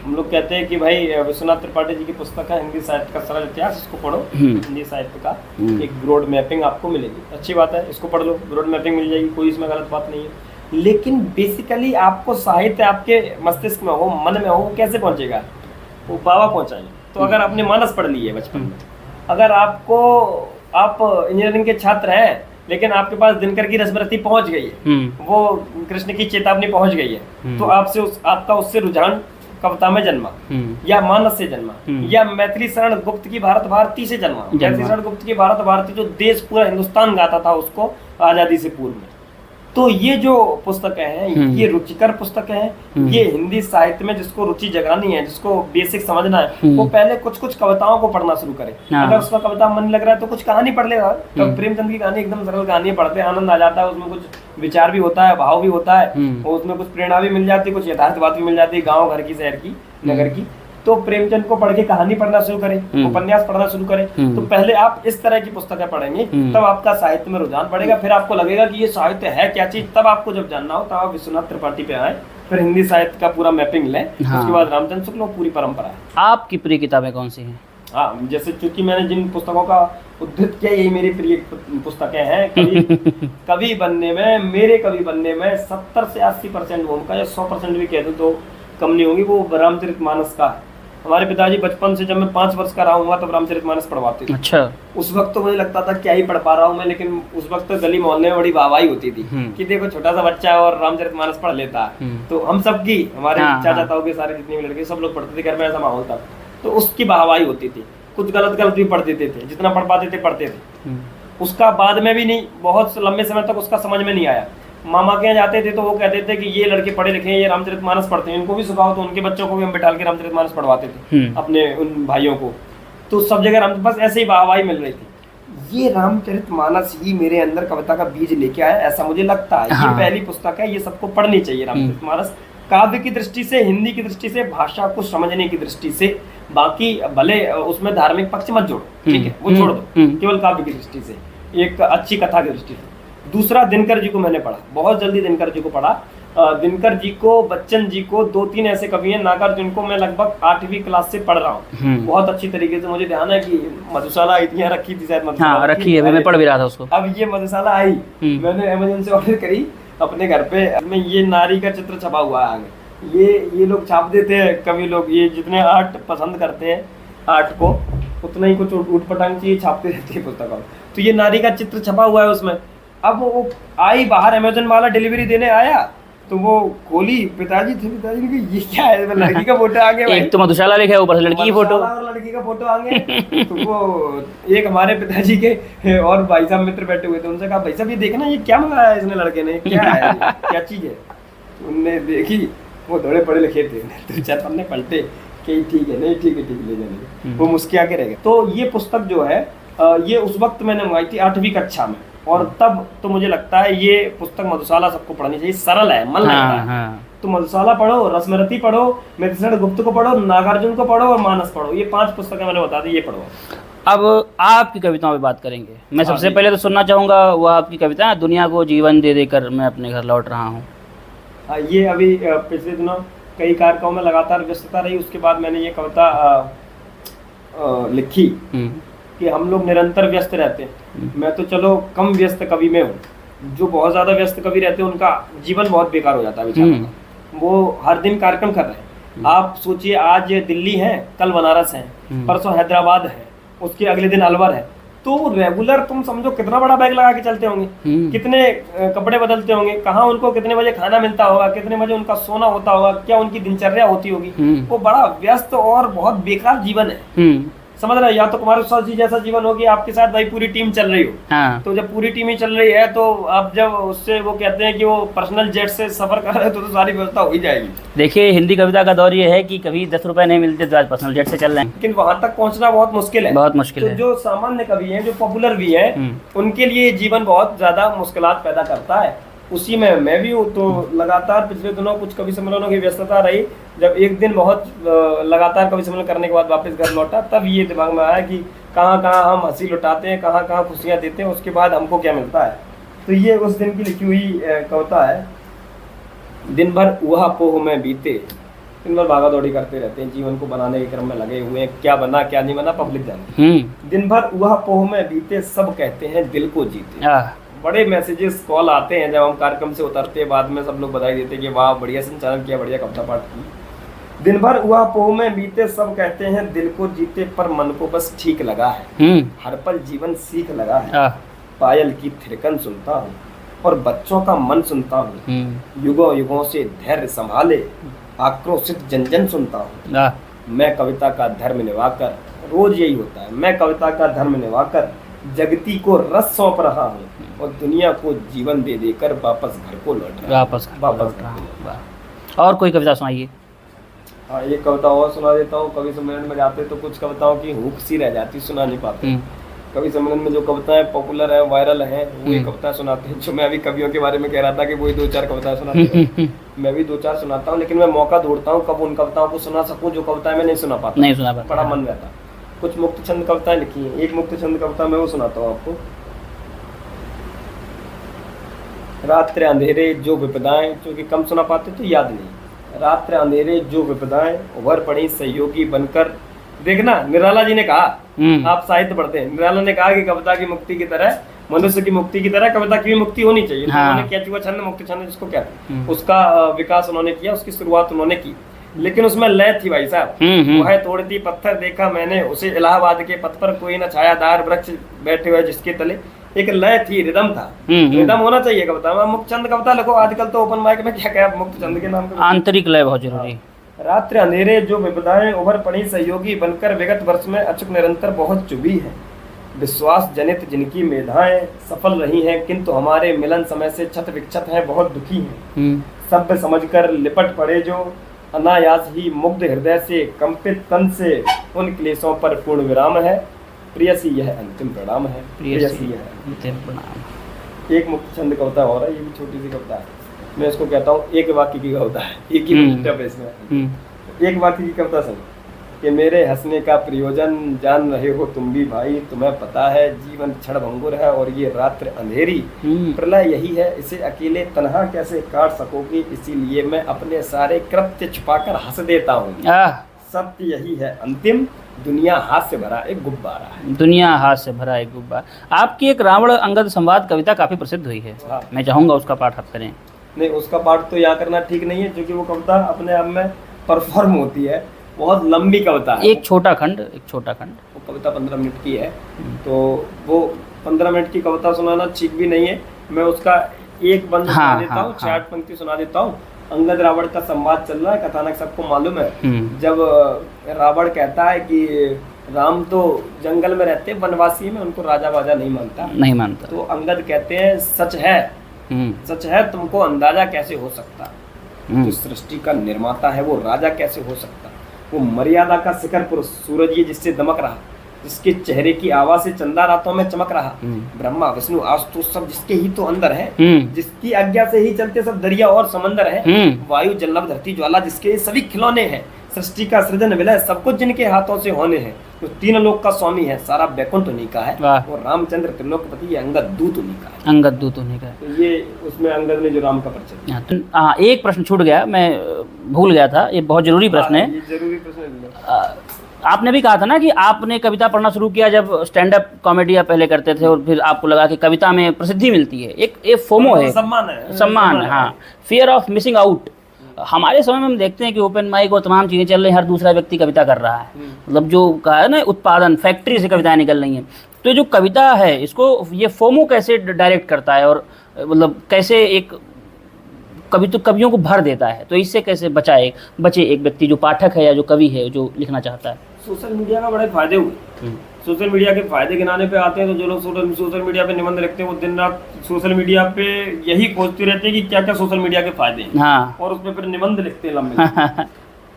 हम लोग कहते हैं कि भाई विश्वनाथ त्रिपाठी जी की पुस्तक है हिंदी साहित्य का सरल इतिहास, इसको पढ़ो। हिंदी साहित्य का एक ब्रॉड मैपिंग आपको मिलेगी, अच्छी बात है, इसको पढ़ लो, ब्रॉड मैपिंग मिल जाएगी, कोई इसमें गलत बात नहीं है। लेकिन बेसिकली आपको साहित्य आपके मस्तिष्क में हो, मन में हो, वो कैसे पहुंचेगा? वो बाबा पहुंचाएंगे। तो अगर आपने मानस पढ़ ली है बचपन में, अगर आप इंजीनियरिंग के छात्र हैं, लेकिन आपके पास दिनकर की रसवृत्ति पहुंच गई है, वो कृष्ण की चेतावनी पहुंच गई है, तो आपका उससे रुझान कविता में जन्मा, या मानस से जन्मा, या मैथिली शरण गुप्त की भारत भारती से जन्मा। मैथिली शरण गुप्त की भारत भारती जो देश पूरा हिंदुस्तान गाता था उसको आजादी से पूर्व में। तो ये जो पुस्तकें हैं, ये रुचिकर पुस्तकें हैं। ये हिंदी साहित्य में जिसको रुचि जगानी है, जिसको बेसिक समझना है, वो पहले कुछ कविताओं को पढ़ना शुरू करे। अगर उसका कविता मन लग रहा है तो कुछ कहानी पढ़ लेगा। तो प्रेमचंद की कहानी एकदम सरल कहानी पढ़ते आनंद आ जाता है, उसमें कुछ विचार भी होता है, भाव भी होता है, और उसमें कुछ प्रेरणा भी मिल जाती है, कुछ यथार्थ बात भी मिल जाती है, गाँव घर की, शहर की, नगर की। तो प्रेमचंद को पढ़ के कहानी पढ़ना शुरू करें, उपन्यास पढ़ना शुरू करें। तो पहले आप इस तरह की पुस्तकें पढ़ेंगे, तब आपका साहित्य में रुझान बढ़ेगा। फिर आपको लगेगा कि ये साहित्य है क्या चीज। तब आपको जब जानना हो, तब आप विश्वनाथ त्रिपाठी पे आए, फिर हिंदी साहित्य का पूरा मैपिंग लें। उसके बाद रामचंद्र शुक्ल पूरी परंपरा है। आपकी प्रिय किताबें कौन सी हैं? हाँ, जैसे चूंकि मैंने जिन पुस्तकों का उद्धृत किया, यही मेरी प्रिय पुस्तकें हैं। कवि बनने में, मेरे कवि बनने में 70 से 80% भूमिका, या 100% भी कह दूं तो कम नहीं होगी, वो रामचरितमानस का हमारे पिताजी बचपन से, जब मैं 5 वर्ष का रहा हूँ तब रामचरितमानस पढ़वाते थे। अच्छा। उस वक्त तो मुझे लगता था क्या ही पढ़ पा रहा हूँ मैं, लेकिन उस वक्त तो गली मोहल्ले में बड़ी वाहवाही होती थी कि देखो छोटा सा बच्चा है और रामचरितमानस पढ़ लेता है। तो हम सब की, हमारे चाचा ताऊ के सारे जितने भी लड़के सब लोग पढ़ते थे, घर में ऐसा माहौल था, तो उसकी वाहवाही होती थी। कुछ गलत भी पढ़ देते थे, जितना पढ़ पाते थे पढ़ते थे। उसका बाद में भी नहीं, बहुत लंबे समय तक उसका समझ में नहीं आया। मामा के यहाँ जाते थे तो वो कहते थे कि ये लड़के पढ़े लिखे हैं, ये रामचरितमानस पढ़ते हैं, इनको भी सिखाओ। तो उनके बच्चों को भी हम बिठाल के रामचरितमानस पढ़वाते थे अपने उन भाइयों को। तो सब जगह बस ऐसे ही वाहवाही मिल रही थी। ये रामचरितमानस ही मेरे अंदर कविता का बीज लेके आया, ऐसा मुझे लगता है। ये पहली पुस्तक है, ये सबको पढ़नी चाहिए रामचरितमानस, काव्य की दृष्टि से, हिंदी की दृष्टि से, भाषा को समझने की दृष्टि से। बाकी भले उसमें धार्मिक पक्ष मत जोड़ो, ठीक है, वो छोड़ दो, केवल काव्य की दृष्टि से, एक अच्छी कथा की दृष्टि से। दूसरा, दिनकर जी को मैंने पढ़ा, बहुत जल्दी दिनकर जी को पढ़ा। दिनकर जी को, बच्चन जी को, 2-3 ऐसे कवि हैं, नागार्जुन को मैं लगभग 8वीं क्लास से पढ़ रहा हूँ बहुत अच्छी तरीके से। मुझे ध्यान है कि मधुशाला इतनी रखी थी शायद, हाँ, रखी है, मैं पढ़ भी रहा था उसको। अब ये मधुशाला आई, मैंने अमेज़न से ऑर्डर करी अपने घर पे। में ये नारी का चित्र छपा हुआ है आगे। ये लोग छाप देते हैं कवि लोग, ये जितने आर्ट पसंद करते हैं आर्ट को, उतना ही कुछ ऊटपटांग चीज छापते रहती है पुस्तकों। तो ये नारी का चित्र छपा हुआ है उसमें। अब वो आई बाहर, अमेज़न वाला डिलीवरी देने आया तो वो खोली, पिताजी थे, पिताजी ने ये क्या है, लड़की का फोटो आ गया। एक तो मधुशाला लिखा है, ऊपर से लड़की की फोटो और लड़की का फोटो आ गया। तो वो एक हमारे पिताजी के और भाई साहब मित्र बैठे हुए थे, उनसे कहा भाई साहब ये देखना, ये क्या मंगाया इसने लड़के ने, क्या है क्या चीज है। उनने देखी, वो थोड़े पढ़े लिखे थे, तो 4 पन्ने पलटे कि ठीक है, नहीं ठीक है, ठीक ले जाने। वो मुस्किया के रह गए। तो ये पुस्तक जो है ये उस वक्त मैंने मंगाई थी 8वीं कक्षा में, और तब तो मुझे लगता है ये पुस्तक मधुशाला सबको पढ़नी चाहिए, सरल है, मन लगता है। तो मधुशाला पढ़ो, रसमरती पढ़ो, मिथिलेश गुप्त को पढ़ो, नागार्जुन को पढ़ो और मानस पढ़ो। ये 5 पुस्तकें मैंने बता दी, ये पढ़ो। अब आपकी कविताओं पे बात करेंगे। मैं सबसे पहले तो सुनना चाहूँगा वो आपकी कविता है, दुनिया को जीवन दे देकर मैं अपने घर लौट रहा हूँ। ये अभी पिछले दिनों कई कार्यक्रमों में लगातार व्यस्तता रही, उसके बाद मैंने ये कविता लिखी कि हम लोग निरंतर व्यस्त रहते हैं। मैं तो चलो कम व्यस्त कवि में हूँ, जो बहुत ज़्यादा व्यस्त कवि रहते हैं उनका जीवन बहुत बेकार हो जाता है बेचारों का। वो हर दिन कार्यक्रम कर रहे हैं। आप सोचिए, आज दिल्ली है, कल बनारस है, परसों हैदराबाद है, उसके अगले दिन अलवर है। तो रेगुलर तुम समझो कितना बड़ा बैग लगा के चलते होंगे, कितने कपड़े बदलते होंगे, कहाँ उनको कितने बजे खाना मिलता होगा, कितने बजे उनका सोना होता होगा, क्या उनकी दिनचर्या होती होगी। वो बड़ा व्यस्त और बहुत बेकार जीवन है। समझ रहे, या तो कुमार विश्वास जी जैसा जीवन हो कि आपके साथ भाई पूरी टीम चल रही हो। हाँ। तो जब पूरी टीम ही चल रही है तो आप जब उससे वो कहते हैं कि वो पर्सनल जेट से सफर कर रहे हैं तो सारी व्यवस्था हो ही जाएगी। देखिए, हिंदी कविता का दौर ये है कि कभी 10 रुपए नहीं मिलते तो आज पर्सनल जेट से चल रहे हैं, लेकिन वहां तक पहुंचना बहुत मुश्किल है, बहुत मुश्किल है। जो सामान्य कवि हैं, जो पॉपुलर भी है, उनके लिए जीवन बहुत ज्यादा मुश्किलात पैदा करता है। उसी में मैं भी हूँ। तो लगातार पिछले दिनों कुछ कवि सम्मेलनों की व्यस्तता रही। जब एक दिन बहुत लगातार कवि सम्मेलन करने के बाद वापस घर लौटा, तब ये दिमाग में आया कि कहाँ कहाँ हम हंसी लुटाते हैं, कहाँ कहाँ खुशियाँ देते हैं, उसके बाद हमको क्या मिलता है। तो ये उस दिन की लिखी हुई कविता है। दिन भर उहा पोह में बीते, दिन भर भागा दौड़ी करते रहते हैं, जीवन को बनाने के क्रम में लगे हुए हैं, क्या बना क्या नहीं बना पब्लिक जाने। दिन भर उहा पोह में बीते, सब कहते हैं दिल को जीते। बड़े मैसेजेस कॉल आते हैं जब हम कार्यक्रम से उतरते हैं, बाद में सब लोग बधाई देते हैं कि वाह बढ़िया संचालन किया, बढ़िया कविता पाठ की। दिन भर उहा पोह में बीते, सब कहते हैं दिल को जीते, पर मन को बस ठीक लगा है, हर पल जीवन सीख लगा है। पायल की थिरकन सुनता हूँ और बच्चों का मन सुनता हूँ, युगों युगों से धैर्य संभाले आक्रोशित जन जन सुनता हूँ। मैं कविता का धर्म निभाकर, रोज यही होता है, मैं कविता का धर्म निभाकर जगती को रस सौंप रहा हूँ और दुनिया को जीवन दे देकर वापस घर को लौट रहा हूँ। और कोई कविता सुनाइए। हाँ, एक कविता और सुना देता हूँ। कवि सम्मेलन में जाते तो कुछ कविताओं की हुक सी रह जाती, सुना नहीं पाते। कवि सम्मेलन में जो कविताएं पॉपुलर है, वायरल हैं, वो ये कविताएं सुनाते हैं। जो मैं अभी कवियों के बारे में कह रहा था कि वही 2-4 कविताएं सुनाते हैं। मैं भी 2-4 सुनाता हूँ, लेकिन मैं मौका ढूंढता हूँ कब उन कविताओं को सुना सकूँ जो कविताएं मैं नहीं सुना पाता, बड़ा मन रहता। कुछ मुक्त छंद कविताएं लिखी हैं। एक मुक्त छंद कविता मैं वो सुनाता हूँ आपको। रात्रि अंधेरे जो विपदाएं, क्योंकि कम सुना पाते तो याद नहीं। रात्रि अंधेरे जो विपदाएं, उभर पड़ी सहयोगी बनकर। देखना, निराला जी ने कहा, आप साहित्य पढ़ते हैं, निराला ने कहा कि कविता की मुक्ति की तरह, मनुष्य की मुक्ति की तरह कविता की भी मुक्ति होनी चाहिए। हाँ। उन्होंने केचुआ छंद, मुक्त छंद जिसको कहते हैं, उसका विकास उन्होंने किया, उसकी शुरुआत उन्होंने की। लेकिन उसमें लय थी भाई साहब। वो है तोड़ती पत्थर देखा मैंने उसे इलाहाबाद के पथ पर, कोई न छायादार वृक्ष बैठे हुए जिसके तले। एक लय थी, रिदम था, रिदम होना चाहिए कविता में। मुक्तचंद कविता लिखो, आजकल तो ओपन माइक में क्या क्या मुक्तचंद के नाम पे आंतरिक लय बहुत जरूरी। रात्रि अंधेरे जो विपदाएं उभर पड़ी सहयोगी बनकर, विगत वर्ष में अचूक निरंतर बहुत चुभी है। विश्वास जनित जिनकी मेधाएं सफल रही हैं, किंतु हमारे मिलन समय से क्षत विक्षत हैं, बहुत दुखी हैं। सभ्य समझकर लिपट पड़े जो अनायास ही, मुग्ध हृदय से कंपित तन से, उन क्लेशों पर पूर्ण विराम है। प्रियसी यह अंतिम प्रणाम है। प्रियसी यह अंतिम प्रणाम। एक मुक्तचंद कविता हो रहा है, ये भी छोटी सी कविता है, मैं इसको कहता हूँ एक वाक्य की कविता है, एक ही स्टेप है इसमें। एक वाक्य की कविता सुन कि मेरे हंसने का प्रयोजन जान रहे हो तुम भी भाई, तुम्हें पता है जीवन क्षण भंगुर है और ये रात्रि अंधेरी, प्रलय यही है, इसे अकेले तन्हा कैसे काट सकोगे, इसीलिए मैं अपने सारे कृत्य छुपाकर हंस देता हूँ। सत्य यही है अंतिम, दुनिया हाथ से भरा एक गुब्बारा है। दुनिया हाथ से भरा एक गुब्बारा। आपकी एक रावण अंगद संवाद कविता काफी प्रसिद्ध हुई है, मैं चाहूंगा उसका पाठ आप करें। नहीं, उसका पाठ तो यहाँ करना ठीक नहीं है, क्योंकि वो कविता अपने आप में परफॉर्म होती है, बहुत लंबी कविता है। एक छोटा खंड वो कविता 15 मिनट की है, तो वो 15 मिनट की कविता सुनाना ठीक भी नहीं है। मैं उसका एक बंद सुना देता हूँ, 6-8 पंक्ति सुना देता हूँ। अंगद रावण का संवाद चल रहा है, कथानक सबको मालूम है। जब रावण कहता है कि राम तो जंगल में रहते, वनवासी में, उनको राजा वाजा नहीं मानता। तो अंगद कहते हैं सच है, तुमको अंदाजा कैसे हो सकता, जो सृष्टि का निर्माता है वो राजा कैसे हो सकता, वो मर्यादा का शिखर पुरुष, सूरज ये जिससे दमक रहा, जिसके चेहरे की आवाज से चंदा रातों में चमक रहा, ब्रह्मा विष्णु आशुतोष सब जिसके ही तो अंदर है, जिसकी आज्ञा से ही चलते सब दरिया और समंदर है, वायु जल नभ धरती ज्वाला जिसके सभी खिलौने हैं, सृष्टि का सृजन विलय सब कुछ जिनके हाथों से होने हैं, तो 3 लोक का स्वामी है, सारा बैकुंठ उन्हीं का है, और रामचंद्र त्रिलोकपति, ये अंगद दूत उन्हीं का है। तो ये उसमें अंगद ने जो राम का परिचय। हाँ, एक प्रश्न छूट गया, मैं भूल गया था, ये बहुत जरूरी प्रश्न है। ये जरूरी प्रश्न आपने भी कहा था ना कि आपने कविता पढ़ना शुरू किया जब स्टैंड अप कॉमेडी आप पहले करते थे, और फिर आपको लगा कि कविता में प्रसिद्धि मिलती है, एक फोमो है, सम्मान है, हाँ, फियर ऑफ मिसिंग आउट। हमारे समय में हम देखते हैं कि ओपन माइक और तमाम चीज़ें चल रही हैं, हर दूसरा व्यक्ति कविता कर रहा है, मतलब जो कहा है ना उत्पादन, फैक्ट्री से कविताएं निकल रही हैं। तो जो कविता है इसको ये फोमो कैसे डायरेक्ट करता है, और मतलब कैसे एक कवियों को भर देता है, तो इससे कैसे बचे एक व्यक्ति जो पाठक है या जो कवि है जो लिखना चाहता है। सोशल मीडिया का बड़े फायदे हुए। सोशल मीडिया के फायदे गिनाने पे आते हैं तो जो लोग सोशल मीडिया पे निबंध लिखते हैं वो दिन रात सोशल मीडिया पे यही खोजते रहते हैं कि क्या क्या सोशल मीडिया के फायदे हैं। हाँ। और उसमें फिर निबंध लिखते हैं लंबे।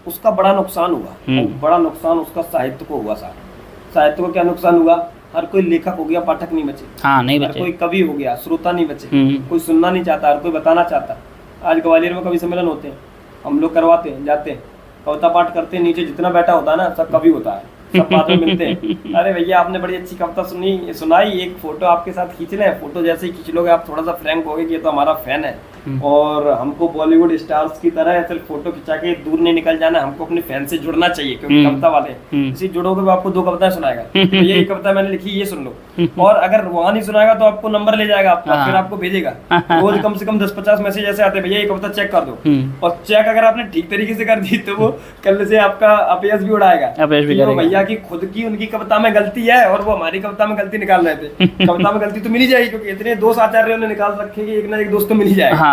उसका बड़ा नुकसान हुआ, बड़ा नुकसान उसका साहित्य को हुआ। साहित्य को क्या नुकसान हुआ, हर कोई लेखक हो गया, पाठक नहीं बचे। हाँ, नहीं बचे। कोई कवि हो गया, श्रोता नहीं बचे, कोई सुनना नहीं चाहता, हर कोई बताना चाहता। आज ग्वालियर में कवि सम्मेलन होते हैं, हम लोग करवाते हैं, जाते हैं, कविता पाठ करते हैं, नीचे जितना बैठा होता है ना सब कवि होता है, सब बाद में मिलते हैं। अरे भैया आपने बड़ी अच्छी कविता सुनाई, एक फोटो आपके साथ खींच लें। फोटो जैसे ही खींच लोगे आप थोड़ा सा फ्रैंक होगे कि ये तो हमारा फैन है, और हमको बॉलीवुड स्टार्स की तरह ऐसे फोटो खिंचा के दूर नहीं निकल जाना, हमको अपने फैन से जुड़ना चाहिए, क्योंकि कविता वाले इसी जुड़ोगे वो आपको 2 कविताएं सुनाएगा, तो ये कविता मैंने लिखी, ये सुन लो। और अगर वहां नहीं सुनाएगा तो आपको नंबर ले जाएगा आपका, फिर आपको भेजेगा। रोज कम से कम 10-50 मैसेज ऐसे आते हैं, भैया ये कविता चेक कर दो। और चेक अगर आपने ठीक तरीके से कर दी तो वो कल से आपका अपयश भी उड़ाएगा, भैया की खुद की उनकी कविता में गलती है और वो हमारी कविता में गलती निकाल रहे थे। कविता में गलती तो मिल ही जाएगी, क्योंकि इतने दोस्त आचार्यों ने निकाल रखे कि एक ना एक दोस्त तो मिल ही जाएगा।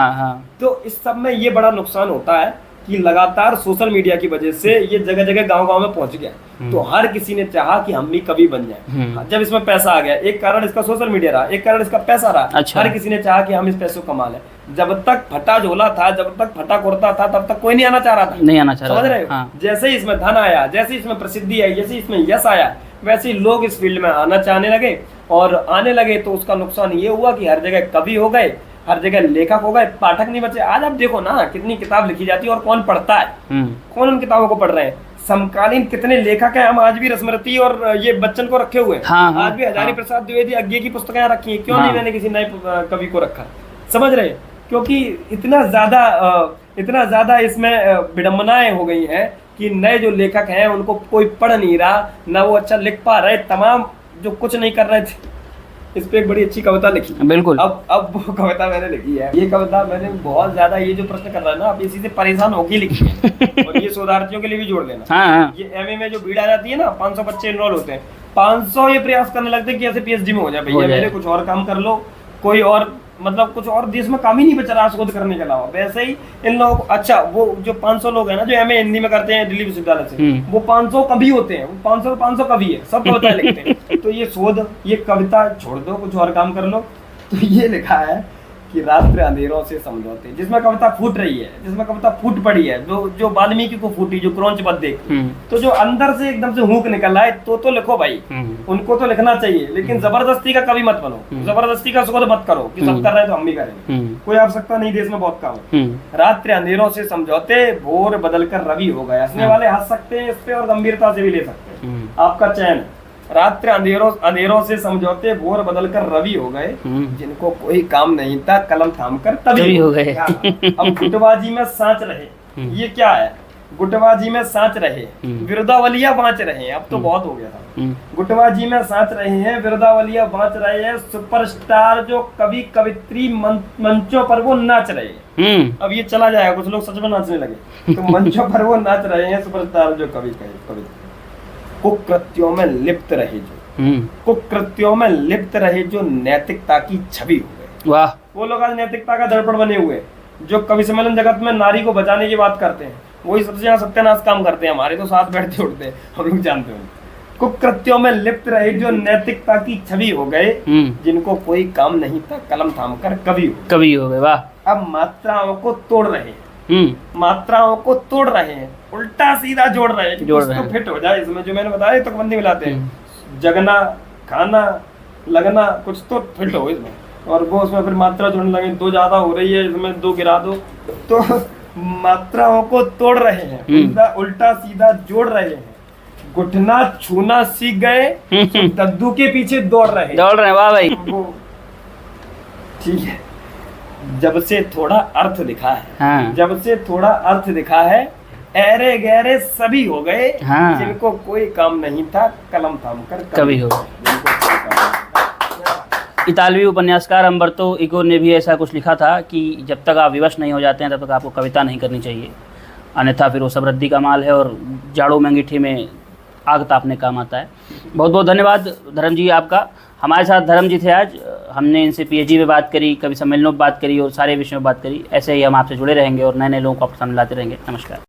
तो इस सब में ये बड़ा नुकसान होता है कि लगातार सोशल मीडिया की वजह से ये जगह जगह गांव-गांव में पहुंच गया, तो हर किसी ने चाहा कि हम भी कवि बन जाएं। जब इसमें पैसा आ गया, एक कारण इसका सोशल मीडिया रहा, एक कारण इसका पैसा रहा। अच्छा। हर किसी ने चाहा कि हम इस पैसों को कमा लें। जब तक फटा झोला था, जब तक फटा कुर्ता था, तब तक कोई नहीं आना चाह रहा था, समझ रहे हो। जैसे ही इसमें धन आया, जैसे इसमें प्रसिद्धि आई, जैसे इसमें यश आया, वैसे ही लोग इस फील्ड में आना चाहने लगे, और आने लगे तो उसका नुकसान ये हुआ कि हर जगह कवि हो गए, हर जगह लेखक हो गए, पाठक नहीं बचे। आज आप देखो ना कितनी किताब लिखी जाती है और कौन पढ़ता है, कौन उन किताबों को पढ़ रहे हैं। समकालीन कितने लेखक हैं, हम आज भी रसमृति और ये बच्चन को रखे हुए हैं। आज भी हजारी प्रसाद द्विवेदी अज्ञे की पुस्तकें रखी हैं, क्यों नहीं मैंने किसी नए कवि को रखा, समझ रहे, क्योंकि इतना ज्यादा इसमें विडंबनाएं हो गई हैं कि नए जो लेखक हैं उनको कोई पढ़ नहीं रहा, ना वो अच्छा लिख पा रहे, तमाम जो कुछ नहीं कर रहे थे इस पे एक बड़ी अच्छी कविता लिखी। बिल्कुल। अब वो कविता मैंने लिखी है। ये कविता मैंने बहुत ज्यादा, ये जो प्रश्न कर रहा है ना, आप इसी से परेशान होके लिखी है और ये शोधार्थियों के लिए भी जोड़ देना। हाँ। ये एमए में जो भीड़ आ जाती है ना, 500 बच्चे इनरोल होते हैं, 500 ये प्रयास करने लगते हैं कि ऐसे पीएचडी में हो जाए भैया, मेरे कुछ और काम कर लो, कोई और मतलब कुछ और देश में काम ही नहीं बचा रहा शोध करने के अलावा। वैसे ही इन लोगों को, अच्छा वो जो 500 लोग हैं ना जो एमए हिंदी में करते हैं दिल्ली विश्वविद्यालय से, वो 500 कवि होते हैं, वो 500 कवि है, सब कविताएं लिखते हैं। तो ये शोध, ये कविता छोड़ दो, कुछ और काम कर लो। तो ये लिखा है कि रात्रि अंधेरों से समझौते, जिसमें कविता फूट रही है, जिसमें कविता फूट पड़ी है, जो वाल्मीकि को फूटी, जो क्रौंच बद देख, तो जो अंदर से एकदम से हुक निकल रहा है, तो लिखो भाई, उनको तो लिखना चाहिए, लेकिन जबरदस्ती का कवि मत बनो, जबरदस्ती का शोध मत करो कि सब कर रहे हैं तो हम भी करेंगे, कोई आवश्यकता नहीं, देश में बहुत काम है। रात्रि अंधेरों से समझौते, भोर बदल कर रवि हो गया। हंसने वाले हंस सकते हैं इस पे और गंभीरता से भी ले सकते हैं, आपका चयन है। रात्रि अंधेरों से समझौते, भोर बदल कर रवि हो गए, जिनको कोई काम नहीं था कलम थाम कर तभी हो गए। अब गुटबाजी में सांच रहे, ये क्या है? गुटबाजी में सांच रहे, विरुदावलियां बाँच रहे हैं, अब तो बहुत हो गया था। गुटबाजी में सांच रहे हैं, विरुदावलियां बाँच रहे हैं, सुपरस्टार जो कवि कवित्री मंचों पर वो नाच रहे हैं। अब ये चला जाएगा, कुछ लोग सच में नाचने लगे, तो मंचों पर वो नाच रहे हैं सुपरस्टार जो कवि कवित्री, कुकृत्यों में लिप्त रहे, जो कुकृत्यों में लिप्त रहे, जो नैतिकता की छवि हो गए। वाह, वो लोग आज नैतिकता का दर्पण बने हुए, जो कवि सम्मेलन जगत में नारी को बचाने की बात करते हैं, वही सबसे ज्यादा सत्यानाश काम करते हैं। हमारे तो साथ बैठते उठते हैं, हम लोग जानते हैं। कुकृत्यों में लिप्त रहे, जो नैतिकता की छवि हो गए, जिनको कोई काम नहीं था कलम थाम कर कवि हो गए। वाह। अब मात्राओं को तोड़ रहे हैं, मात्राओं को तोड़ रहे हैं, उल्टा सीधा जोड़ रहे हैं, तो फिट हो जाए इसमें, जो मैंने बताया तो बंदी मिलाते हैं, जगना, खाना, लगना, कुछ तो फिट हो इसमें, और वो उसमें फिर मात्रा जोड़ने लगे, 2 ज्यादा हो रही है इसमें 2 गिरा दो, तो मात्राओं को तोड़ रहे हैं, उल्टा सीधा जोड़ रहे हैं, घुटना छूना सीख गए, तो दद्दू के पीछे दौड़ रहे हैं। वाह भाई, ठीक है। जब से थोड़ा अर्थ दिखा है, हाँ। जब से थोड़ा अर्थ दिखा है, ऐरे गहरे सभी हो गए, हाँ। जिनको कोई काम नहीं था कलम थाम कर कवि हो गए। इतालवी उपन्यासकार अम्बर्तो इको ने भी ऐसा कुछ लिखा था कि जब तक आप विवश नहीं हो जाते हैं तब तक आपको कविता नहीं करनी चाहिए, अन्यथा फिर वो सब रद्दी का माल है और जाड़ों में अंगीठी में आग तापने काम आता है। बहुत बहुत धन्यवाद धर्म जी आपका। हमारे साथ धर्म जी थे आज, हमने इनसे पीएचडी में बात करी, कवि सम्मेलनों में बात करी और सारे विषयों में बात करी। ऐसे ही हम आपसे जुड़े रहेंगे और नए नए लोगों को आपके सामने लाते रहेंगे। नमस्कार।